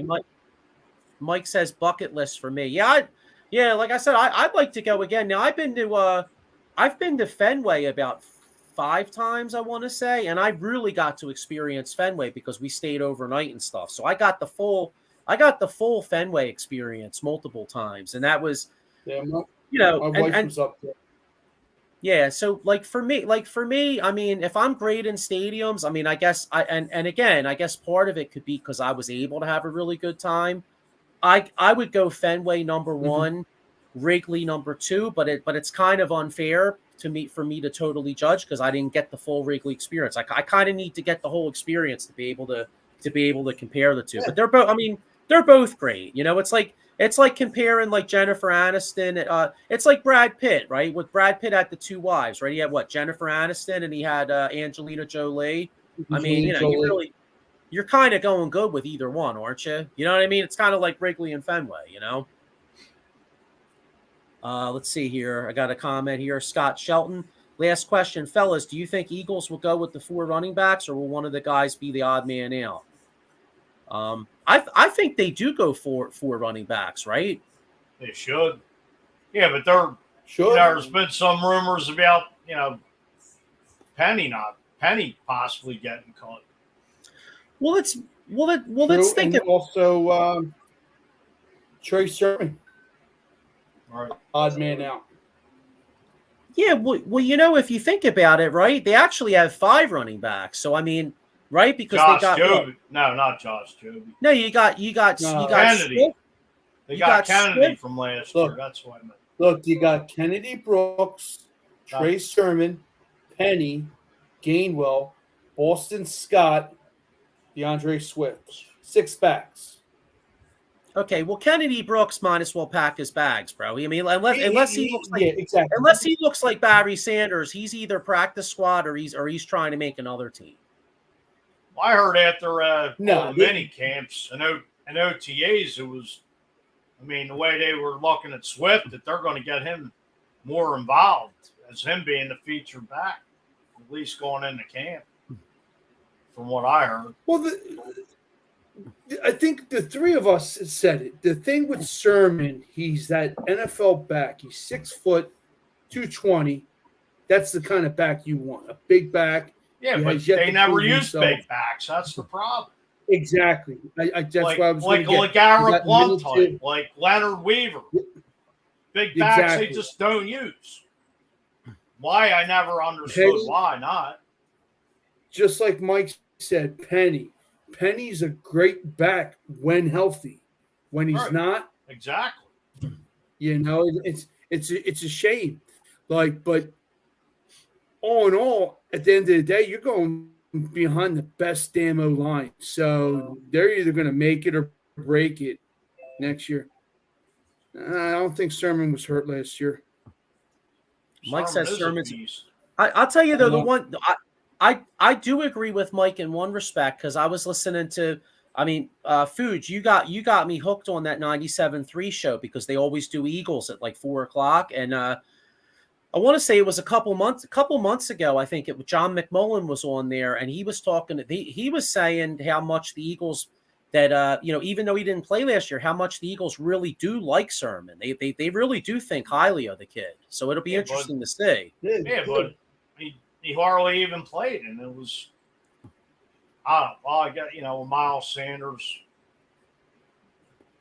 Mike says bucket list for me. Yeah, like I said, I'd like to go again. Now I've been to Fenway about 5 times, I want to say, and I really got to experience Fenway because we stayed overnight and stuff. So I got the full Fenway experience multiple times, and that was my wife was up there. Yeah, so like for me, I mean, if I'm great in stadiums, I mean, I guess I guess part of it could be because I was able to have a really good time. I would go Fenway number 1, Wrigley number 2, but it's kind of unfair for me to totally judge because I didn't get the full Wrigley experience. I kind of need to get the whole experience to be able to compare the two. Yeah. But they're both great. It's like comparing like Jennifer Aniston. It's like Brad Pitt, right? With Brad Pitt had the 2 wives, right? He had Jennifer Aniston and he had Angelina Jolie. I mean, you're kind of going good with either one, aren't you? You know what I mean? It's kind of like Wrigley and Fenway, Let's see here. I got a comment here. Scott Shelton. Last question, fellas. Do you think Eagles will go with the 4 running backs or will one of the guys be the odd man out? I think they do go for 4 running backs, right? They should. Yeah, but there's been some rumors about, Penny possibly getting cut. Well, let's think of also Trey Sermon. All right. Odd man out. Yeah, well, if you think about it, right? They actually have 5 running backs. So I mean, right? Because Josh they got Joby. No, not Josh Joby. No, you got Kennedy. Smith. They got Kennedy Smith from last year. That's what I meant. Look, you got Kennedy Brooks, Trey Sermon, Penny, Gainwell, Boston Scott, DeAndre Swift. 6 backs. Okay, well, Kennedy Brooks might as well pack his bags, bro. I mean, unless he looks like exactly. unless he looks like Barry Sanders, he's either practice squad or he's trying to make another team. Well, I heard after all the they- mini camps and OTAs, it was, I mean, the way they were looking at Swift, that they're going to get him more involved as him being the featured back, at least going into camp, from what I heard. Well, I think the three of us said it. The thing with Sermon, he's that NFL back. He's 6 foot, 220. That's the kind of back you want. A big back. Yeah, He but has yet they to never prove used himself. big backs. That's the problem. Exactly. That's like why I was like going to Garrett Blunt type, like Leonard Weaver. Big backs Exactly. they just don't use. Why? I never understood Penny, why not. just like Mike said, Penny's a great back when healthy. When he's Right. not, Exactly. it's a shame. Like, but all in all, at the end of the day, you're going behind the best damn O line. So they're either going to make it or break it next year. I don't think Sermon was hurt last year. Mike says is a Sermon's. beast. I'll tell you though, the one I do agree with Mike in one respect, because I was listening to, Fuge, you got me hooked on that 97.3 show, because they always do Eagles at like 4:00, and I want to say it was a couple months ago. I think John McMullen was on there, and he was talking. He was saying how much the Eagles, that even though he didn't play last year, how much the Eagles really do like Sermon. They really do think highly of the kid. So it'll be interesting to see. Yeah, but he hardly even played, and it was. I got Miles Sanders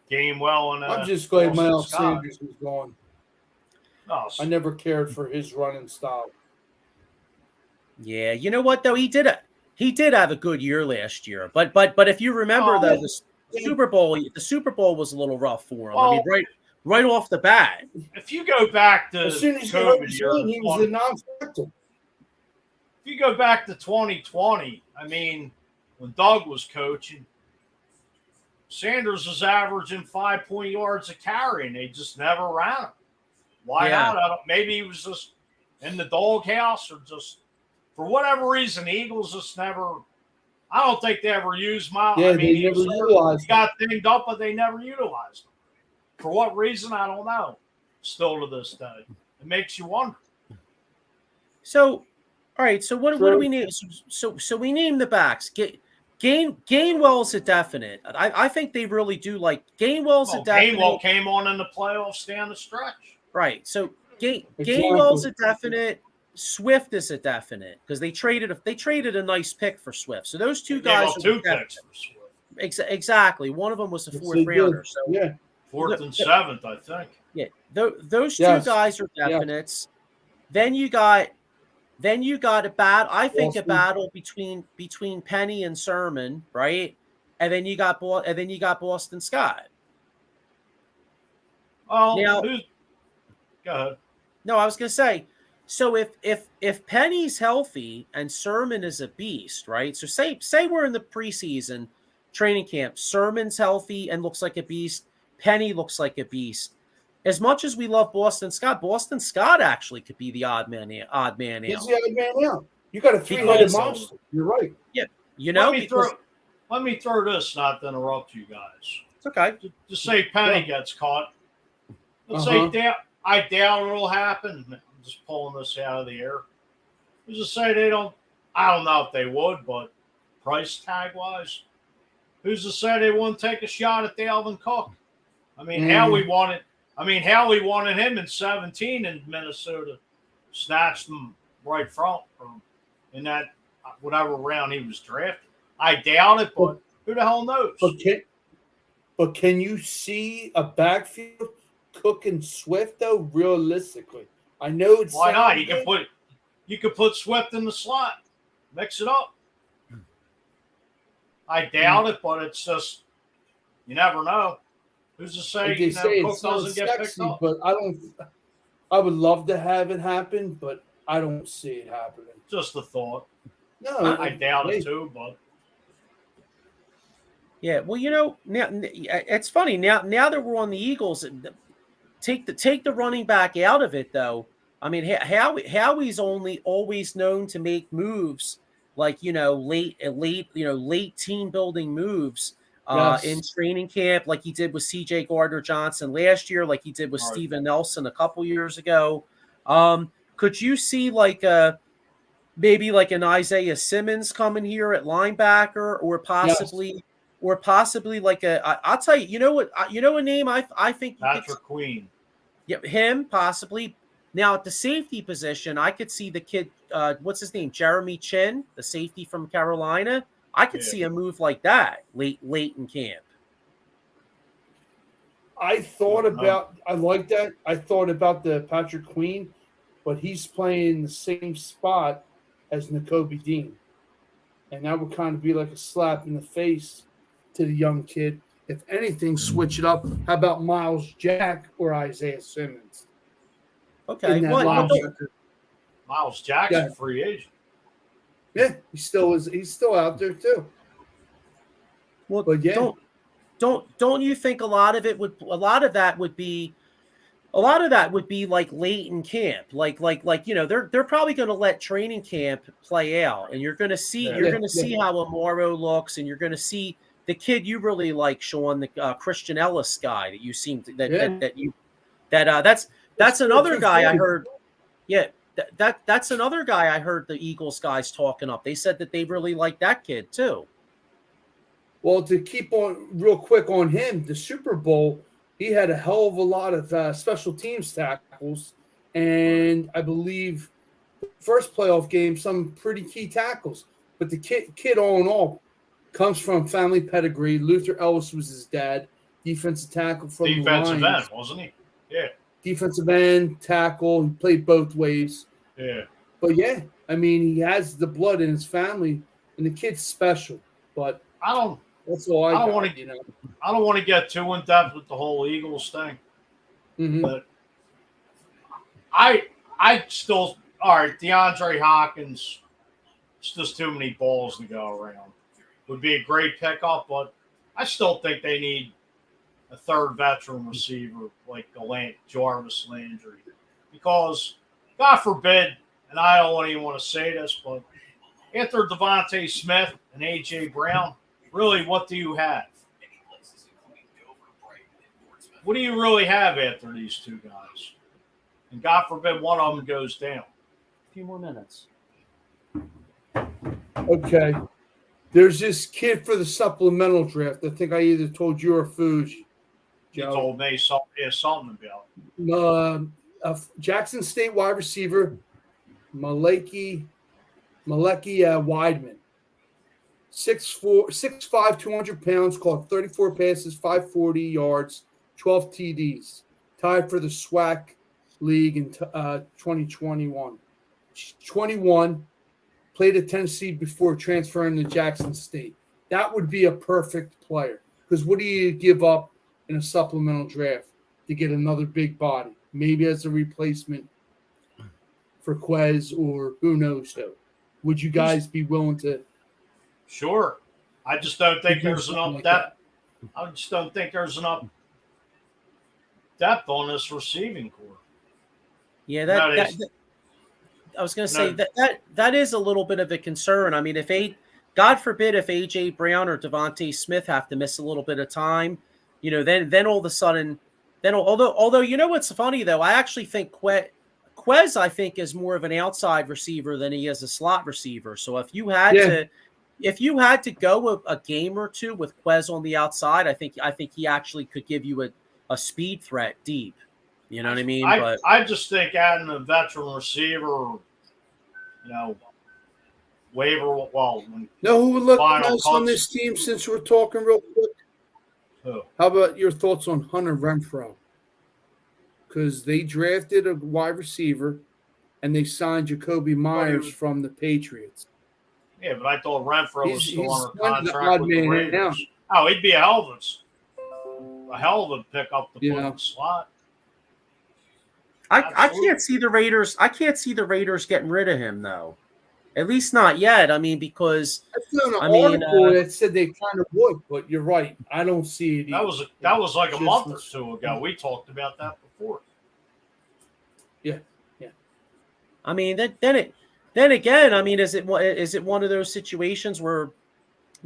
game well, and I'm just glad Boston Miles Scott. Sanders was gone. Oh, I never cared for his running style. Yeah, you know what though, he did have a good year last year, but if you remember though, the Super Bowl was a little rough for him. Well, right off the bat. If you go back to As soon as COVID he was a non-factor. If you go back to 2020, when Doug was coaching, Sanders was averaging 5 point yards a carry, and they just never ran him. Why not? Maybe he was just in the doghouse, or just for whatever reason, the Eagles just never. I don't think they ever used Miles. Yeah, they never utilized him. He got dinged up, but they never utilized him. For what reason, I don't know. Still to this day, it makes you wonder. So, all right. So what do we name? So we name the backs. Gainwell's a definite. I think they really do like Gainwell's a definite. Gainwell came on in the playoffs down the stretch. Right. So Gainwell's a definite. Swift is a definite, because they traded a nice pick for Swift. So those two guys are two picks for Swift. Exactly. One of them was a fourth rounder. So yeah, 4th and 7th, I think. Yeah, those two guys are definites. Then you got a battle. I think a battle between Penny and Sermon, right? And then you got Boston Scott. Oh, now, go ahead. No, I was gonna say. So if Penny's healthy and Sermon is a beast, right? So say we're in the preseason training camp. Sermon's healthy and looks like a beast. Penny looks like a beast. As much as we love Boston Scott actually could be the odd man out. He's the odd man out. You got a 3-headed monster. You're right. Yeah, Let me throw this, not to interrupt you guys. It's okay. Just say Penny gets caught. Let's say I doubt it'll happen. I'm just pulling this out of the air. Let's just say they don't. I don't know if they would, but price tag wise, who's to say they wouldn't take a shot at Dalvin Cook? Howie wanted him in 17 in Minnesota, snatched him right from in that whatever round he was drafted. I doubt it, but who the hell knows? But can you see a backfield Cook and Swift though? Realistically, I know it's why not. You could put Swift in the slot, mix it up. I doubt it, but it's just you never know. Who's to say? Cook doesn't get picked up? But I would love to have it happen, but I don't see it happening. Just a thought. No, I doubt it too, but Yeah, well, now it's funny now that we're on the Eagles. Take the running back out of it, though. I mean, Howie's only always known to make moves like late team building moves in Yes. training camp, like he did with C.J. Gardner Johnson last year, like he did with Right. Steven Nelson a couple years ago. Could you see maybe like an Isaiah Simmons coming here at linebacker, or Yes. possibly like I'll tell you, a name I think you could. Patrick Queen. Yeah, him possibly. Now at the safety position, I could see the kid. What's his name? Jeremy Chin, the safety from Carolina. I could Yeah. see a move like that late in camp. I like that. I thought about the Patrick Queen, but he's playing the same spot as N'Kobe Dean. And that would kind of be like a slap in the face to the young kid. If anything, switch it up. How about Miles Jack or Isaiah Simmons Okay, in that well, linebacker? Miles Jackson, Yeah. free agent. Yeah, he still is. He's still out there too. well, But yeah, don't you think a lot of that would be like late in camp, they're probably going to let training camp play out, and you're going to see Yeah. how Amaro looks, and you're going to see the kid you really like, Sean, the Christian Ellis guy that you seem to, Yeah. that's another guy I 240. heard. Yeah, that's another guy I heard the Eagles guys talking up. They said that they really like that kid too. Well, to keep on real quick on him, the Super Bowl, he had a hell of a lot of special teams tackles, and I believe the first playoff game, some pretty key tackles. But the kid all in all, comes from family pedigree. Luther Ellis was his dad, defensive tackle from the Defensive Lions. end, wasn't he? Yeah. Defensive end, tackle. He played both ways. Yeah. But yeah, I mean, he has the blood in his family, and the kid's special. But I don't that's all I don't got, want to. I don't want to get too in depth with the whole Eagles thing, Mhm. but I still all right. DeAndre Hopkins, it's just too many balls to go around. Would be a great pickup, but I still think they need a third veteran receiver like Jarvis Landry, because God forbid, and I don't even want to say this, but after Devontae Smith and A.J. Brown, really, what do you have? What do you really have after these two guys? And God forbid one of them goes down. A few more minutes. Okay. There's this kid for the supplemental draft. I think I either told you or Fuge. You told me something about it. Jackson State wide receiver, Maleki Weidman. 6'5", 200 pounds, caught 34 passes, 540 yards, 12 TDs. Tied for the SWAC league in 2021. 21, played at Tennessee before transferring to Jackson State. That would be a perfect player, because what do you give up in a supplemental draft to get another big body, maybe as a replacement for Quez or who knows who? Would you guys be willing to? Sure. I just don't think there's enough like depth. I just don't think there's enough depth on this receiving core. Yeah, Nowadays. I was going to say No. that is a little bit of a concern. I mean, God forbid, if A.J. Brown or Devontae Smith have to miss a little bit of time, then all of a sudden, although what's funny though, I actually think Quez I think is more of an outside receiver than he is a slot receiver. So if you had to go a game or two with Quez on the outside, I think he actually could give you a speed threat deep. You know what I mean? I just think adding a veteran receiver, waiver. Well, Know who would look final nice on cuts. this team, since we're talking real quick? Who? How about your thoughts on Hunter Renfrow? Because they drafted a wide receiver and they signed Jacoby Myers from the Patriots. Yeah, but I thought Renfro was still under one of the contract odd with the man Raiders. Oh, he'd be a hell of a pickup to put in the slot. I can't see the Raiders. I can't see the Raiders getting rid of him though. At least not yet. I mean, because I found I an mean, article that said they kind of would, but you're right. I don't see it either. That was like a Just month or was- two ago. We talked about that before. Yeah. I mean, then again, I mean, is it one of those situations where,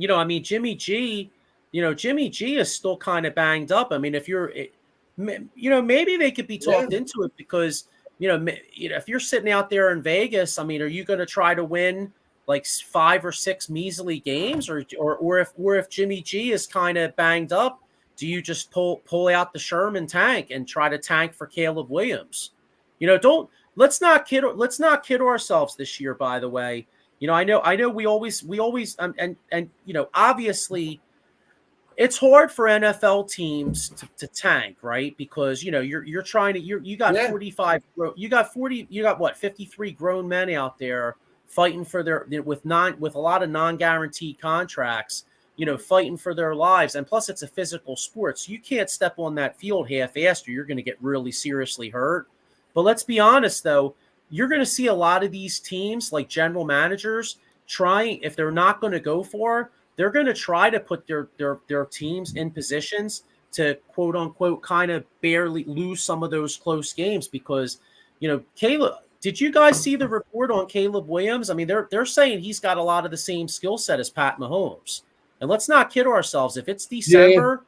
I mean, Jimmy G is still kind of banged up. I mean, if maybe they could be talked Yeah. into it because, if you're sitting out there in Vegas, I mean, are you going to try to win like 5 or 6 measly games, or if Jimmy G is kind of banged up, do you just pull out the Sherman tank and try to tank for Caleb Williams? Don't let's not kid ourselves this year. By the way, I know we always and obviously it's hard for NFL teams to tank, right? Because you're trying to you got Yeah. 45 you got what 53 grown men out there fighting for their with a lot of non-guaranteed contracts, fighting for their lives, and plus it's a physical sport, so you can't step on that field half-assed or you're going to get really seriously hurt. But let's be honest though, you're going to see a lot of these teams like general managers trying, if they're not going to go for, they're going to try to put their teams in positions to quote unquote kind of barely lose some of those close games because, Caleb, did you guys see the report on Caleb Williams? I mean, they're saying he's got a lot of the same skill set as Pat Mahomes. And let's not kid ourselves. If it's December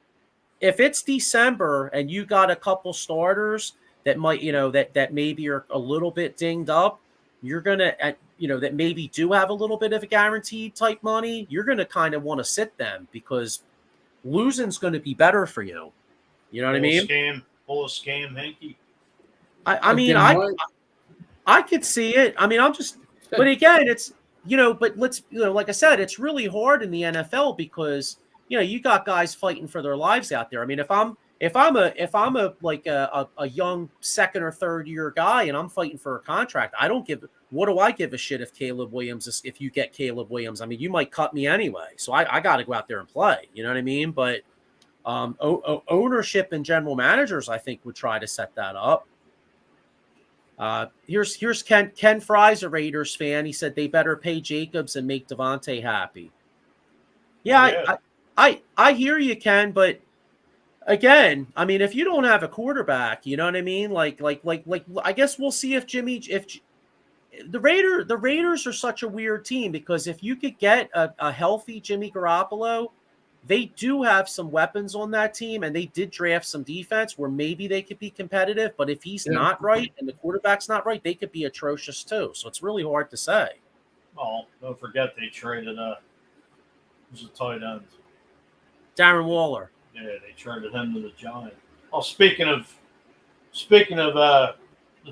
and you got a couple starters that might, that maybe are a little bit dinged up, you're going to, that maybe do have a little bit of a guaranteed type money, you're going to kind of want to sit them because losing's going to be better for you. You know what I mean? Full of scam, Hanky. I mean, I could see it. I mean, but again, it's, but let's, like I said, it's really hard in the NFL because, you got guys fighting for their lives out there. I mean, if I'm a young second or third year guy and I'm fighting for a contract, what do I give a shit if you get Caleb Williams? I mean, you might cut me anyway. So I got to go out there and play, you know what I mean? But ownership and general managers, I think, would try to set that up. Here's Ken Fry's a Raiders fan. He said they better pay Jacobs and make Devontae happy. Yeah. I hear you, Ken, but again, I mean, if you don't have a quarterback, you know what I mean? Like, I guess we'll see if the Raiders are such a weird team because if you could get a healthy Jimmy Garoppolo, they do have some weapons on that team, and they did draft some defense where maybe they could be competitive. But if he's not right and the quarterback's not right, they could be atrocious too. So it's really hard to say. Oh, don't forget they traded who's a tight end? Darren Waller. Yeah, they traded him to the Giants. Oh, speaking of the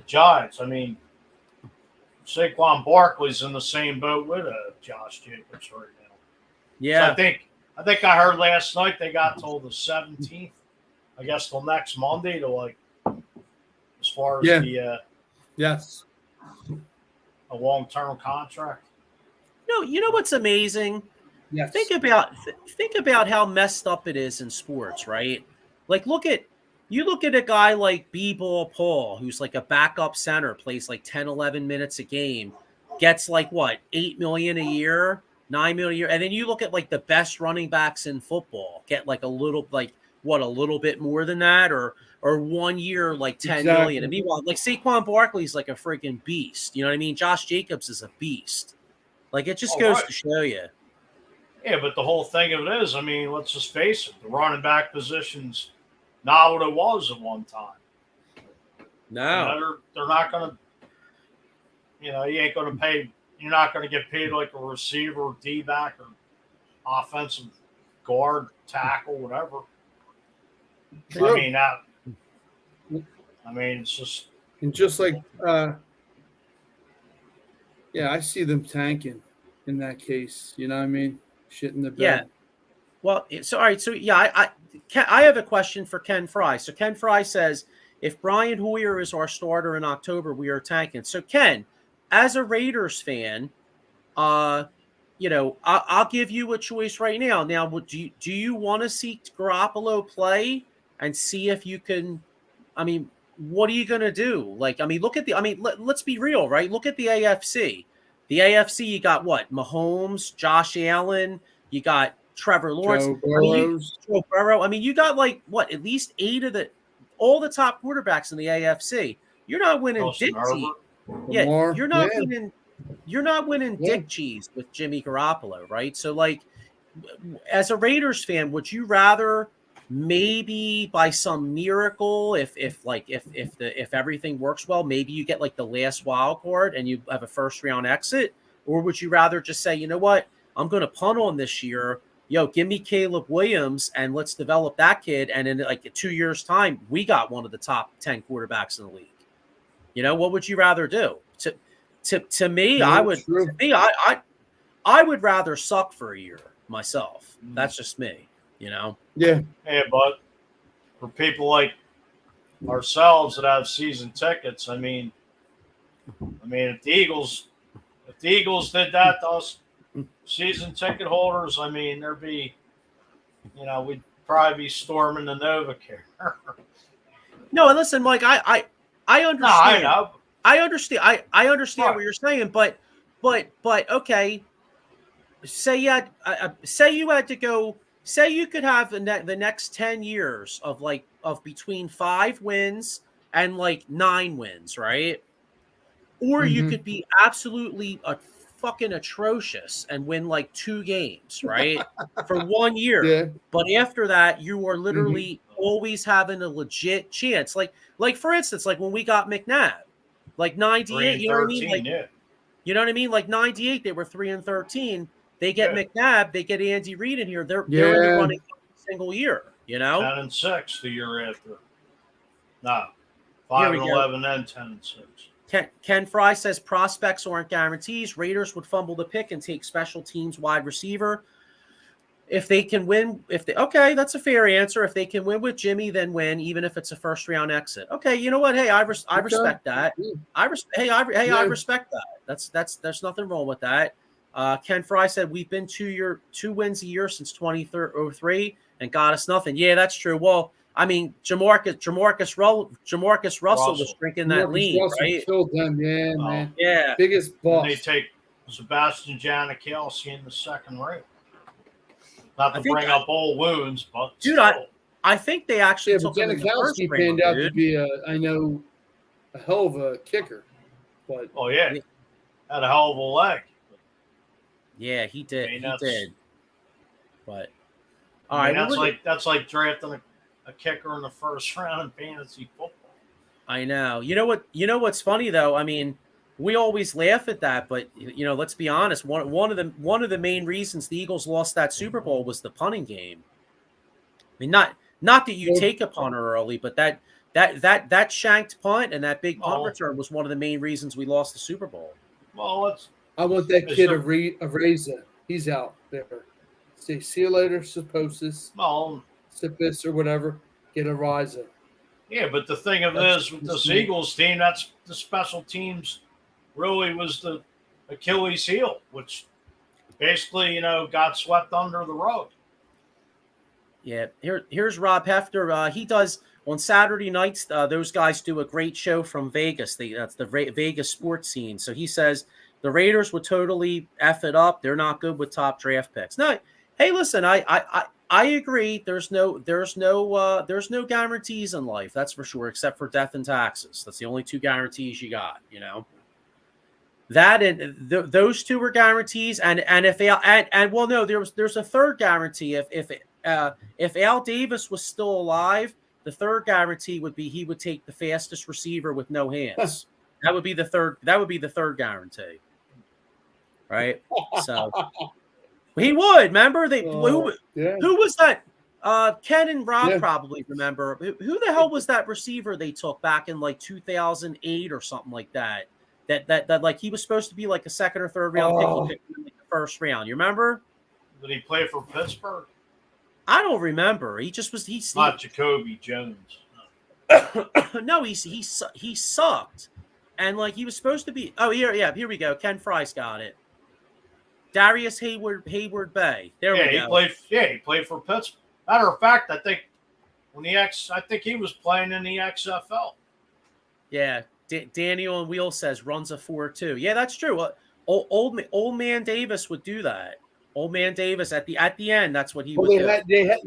Giants, I mean, Saquon Barkley's in the same boat with Josh Jacobs right now. Yeah, So I think I heard last night they got till the 17th. I guess till next Monday to as far as the yes, a long-term contract. No, you know what's amazing? yes. Think about how messed up it is in sports, right? Like look at a guy like B-Ball Paul, who's like a backup center, plays like 10, 11 minutes a game, gets like what, $8 million a year, $9 million a year, and then you look at like the best running backs in football, get like a little bit more than that, or 1 year like 10 million. And meanwhile, like Saquon Barkley's like a freaking beast. You know what I mean? Josh Jacobs is a beast. Like it just goes to show you. Yeah, but the whole thing of it is, I mean, let's just face it, the running back position's not what it was at one time. No. They're not going to, you're not going to get paid like a receiver, D-back, or offensive guard, tackle, whatever. True. I mean, it's just. And just like, I see them tanking in that case. You know what I mean? Shit in the bed. Yeah. Well, so all right. So yeah, I have a question for Ken Fry. So Ken Fry says, if Brian Hoyer is our starter in October, we are tanking. So Ken, as a Raiders fan, I'll give you a choice right now. Now, do you want to see Garoppolo play and see if you can? I mean, what are you going to do? Like, I mean, let's be real, right? Look at the AFC. The AFC, you got what? Mahomes, Josh Allen, you got Trevor Lawrence, Joe Burrows. Joe Burrow. I mean, you got like what? At least 8 of all the top quarterbacks in the AFC. You're not winning Justin Dick Herbert. Cheese. Yeah, Lamar, you're not yeah. winning. You're not winning Yeah. Dick Cheese with Jimmy Garoppolo, right? So, like, as a Raiders fan, would you rather maybe by some miracle, if everything works well, maybe you get like the last wild card and you have a first round exit, or would you rather just say, you know what, I'm going to punt on this year. Yo, give me Caleb Williams and let's develop that kid. And in like 2 years' time, we got one of the top 10 quarterbacks in the league. You know, what would you rather do? To me, Yeah, I would. true. To me, I would rather suck for a year myself. That's just me. You know. Yeah. Yeah, but for people like ourselves that have season tickets, I mean, if the Eagles did that to us season ticket holders, I mean, there'd be, we'd probably be storming the NovaCare. No, and listen, Mike, I understand. No, I know. I understand. I understand Right. what you're saying, but okay. Say you had to go. Say you could have the next 10 years of between 5 wins and like 9 wins, right? Or you could be absolutely fucking atrocious and win like 2 games, right? For 1 year. Yeah. But after that, you are literally always having a legit chance. Like for instance, like when we got McNabb, like 98, you know what I mean? Like, yeah. you know what I mean? Like 98, they were 3-13. They get McNabb, they get Andy Reid in here. They're in the running every single year, you know? 10-6 the year after. No. 5-11 and 10-6. Ken Fry says prospects aren't guarantees. Raiders would fumble the pick and take special teams wide receiver. If they can win, okay, that's a fair answer. If they can win with Jimmy, then win, even if it's a first round exit. Okay, you know what? Hey, I respect that. I respect that. There's nothing wrong with that. Ken Fry said we've been 2 wins a year since 2003 and got us nothing. Yeah, that's true. Well, I mean, Jamarcus Russell was drinking that lean, Russell right? Killed them, man. Yeah, Biggest boss. They take Sebastian Janikowski in the second round. Not to bring up old wounds, but dude, I think they actually took him in the first round. panned out to be a hell of a kicker, but had a hell of a leg. Yeah, he did. He did. But all right, that's like drafting a kicker in the first round in fantasy football. I know. You know what's funny though? I mean, we always laugh at that, but let's be honest. One of the main reasons the Eagles lost that Super Bowl was the punting game. I mean, not that you take a punter early, but that shanked punt and that big punt return was one of the main reasons we lost the Super Bowl. Well, I want that kid Areza. He's out there. Say, see you later, Supposis. Sipis or whatever. Get Areza. Yeah, but the thing of it is, with this Eagles team, that's the special teams really was the Achilles heel, which basically, got swept under the rug. Yeah, here's Rob Hefner. He does on Saturday nights. Those guys do a great show from Vegas. That's the Vegas sports scene. So he says the Raiders would totally F it up. They're not good with top draft picks. No, hey, listen, I agree. There's no guarantees in life. That's for sure, except for death and taxes. That's the only 2 guarantees you got. That and those 2 were guarantees. And if there's a third guarantee. If Al Davis was still alive, the third guarantee would be he would take the fastest receiver with no hands. That would be the third guarantee. Right? So he would. Remember who was that? Ken and Rob probably remember. Who the hell was that receiver they took back in like 2008 or something like that? That like he was supposed to be like a second or third round pick. He picked him in like the first round. You remember? Did he play for Pittsburgh? I don't remember. He just was. He's not Jacoby Jones. No, he sucked, and like he was supposed to be. Oh, here we go. Ken Fry's got it. Darius Hayward Bay. There we go. He played for Pittsburgh. Matter of fact, I think he was playing in the XFL. Yeah, Daniel and Wheel says runs a 4.2. Yeah, that's true. Old man Davis would do that. Old man Davis at the end, that's what he Well, would do. they had.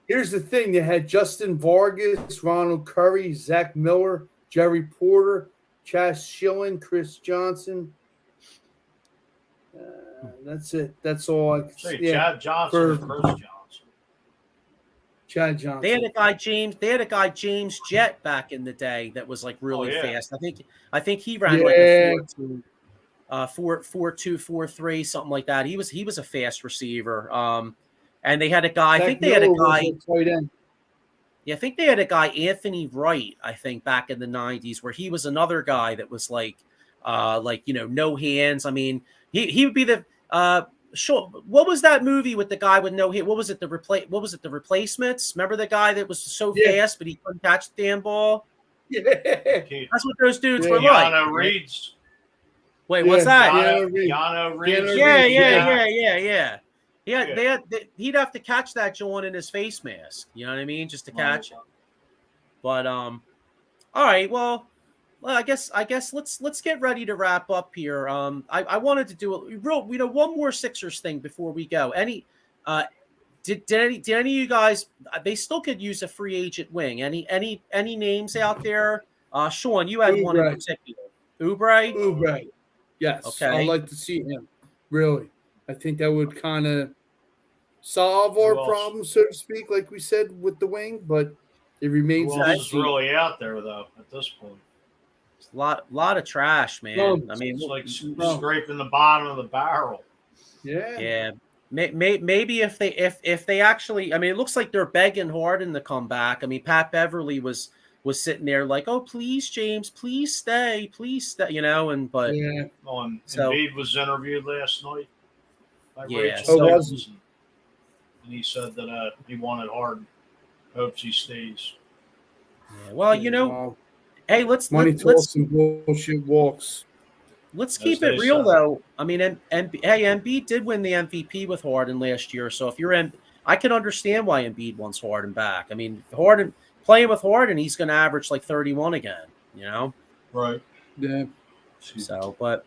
Here's the thing: they had Justin Vargas, Ronald Curry, Zach Miller, Jerry Porter, Chas Schillen, Chris Johnson. That's it. That's all I can Say say. Chad Johnson or Chris Johnson. Chad Johnson. They had a guy James Jett back in the day that was like really fast. I think he ran like a 4.2, 4.3, something like that. He was a fast receiver. And they had a guy. Zach I think they had a Miller guy. was tight end. Yeah, I think they had a guy, Anthony Wright, I think, back in the 90s, where he was another guy that was like no hands. I mean, he would be the sure. What was that movie with the guy with no hands? What was it? The Replacements? Remember the guy that was so fast, but he couldn't catch the damn ball? Yeah. That's what those dudes were like. Keanu Reeves. Wait, what's that? Keanu Reeves. Yeah. He'd have to catch that joint in his face mask. You know what I mean? Just to catch it. But all right. Well, I guess let's get ready to wrap up here. I wanted to do one more Sixers thing before we go. Did any of you guys? They still could use a free agent wing. Any names out there? Sean, you had one in particular. Oubre. Yes. Okay. I'd like to see him. Really. I think that would kind of solve our problem, so to speak, like we said with the wing, but it remains. Who's really out there though at this point? It's a lot of trash, man. I mean, it's like scraping the bottom of the barrel. Yeah. Yeah. Maybe if they actually, I mean, it looks like they're begging Harden to come back. I mean, Pat Beverly was sitting there like, oh, please, James, please stay, you know, and Embiid was interviewed last night. Yeah, and he said that he wanted Harden. Hopes he stays. Yeah, well, hey, let's talks and bullshit walks. Let's keep it real though. I mean, Embiid did win the MVP with Harden last year. So if you're I can understand why Embiid wants Harden back. I mean, playing with Harden, he's going to average like 31 again. You know, right? Yeah. So, but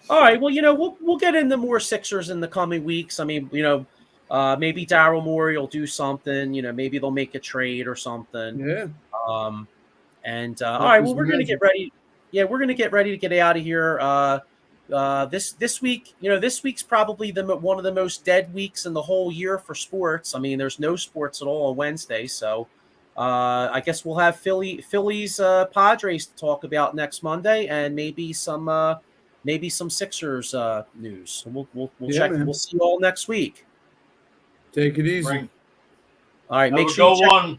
all right. Well, we'll get into more Sixers in the coming weeks. I mean, maybe Daryl Morey will do something. Maybe they'll make a trade or something. Yeah. All right. Well, we're going to get ready. Yeah, we're going to get ready to get out of here. This week, this week's probably one of the most dead weeks in the whole year for sports. I mean, there's no sports at all on Wednesday, so I guess we'll have Phillies Padres to talk about next Monday, and maybe some Sixers news. So we'll check. Man. We'll see you all next week. Take it easy. All right, make sure you check.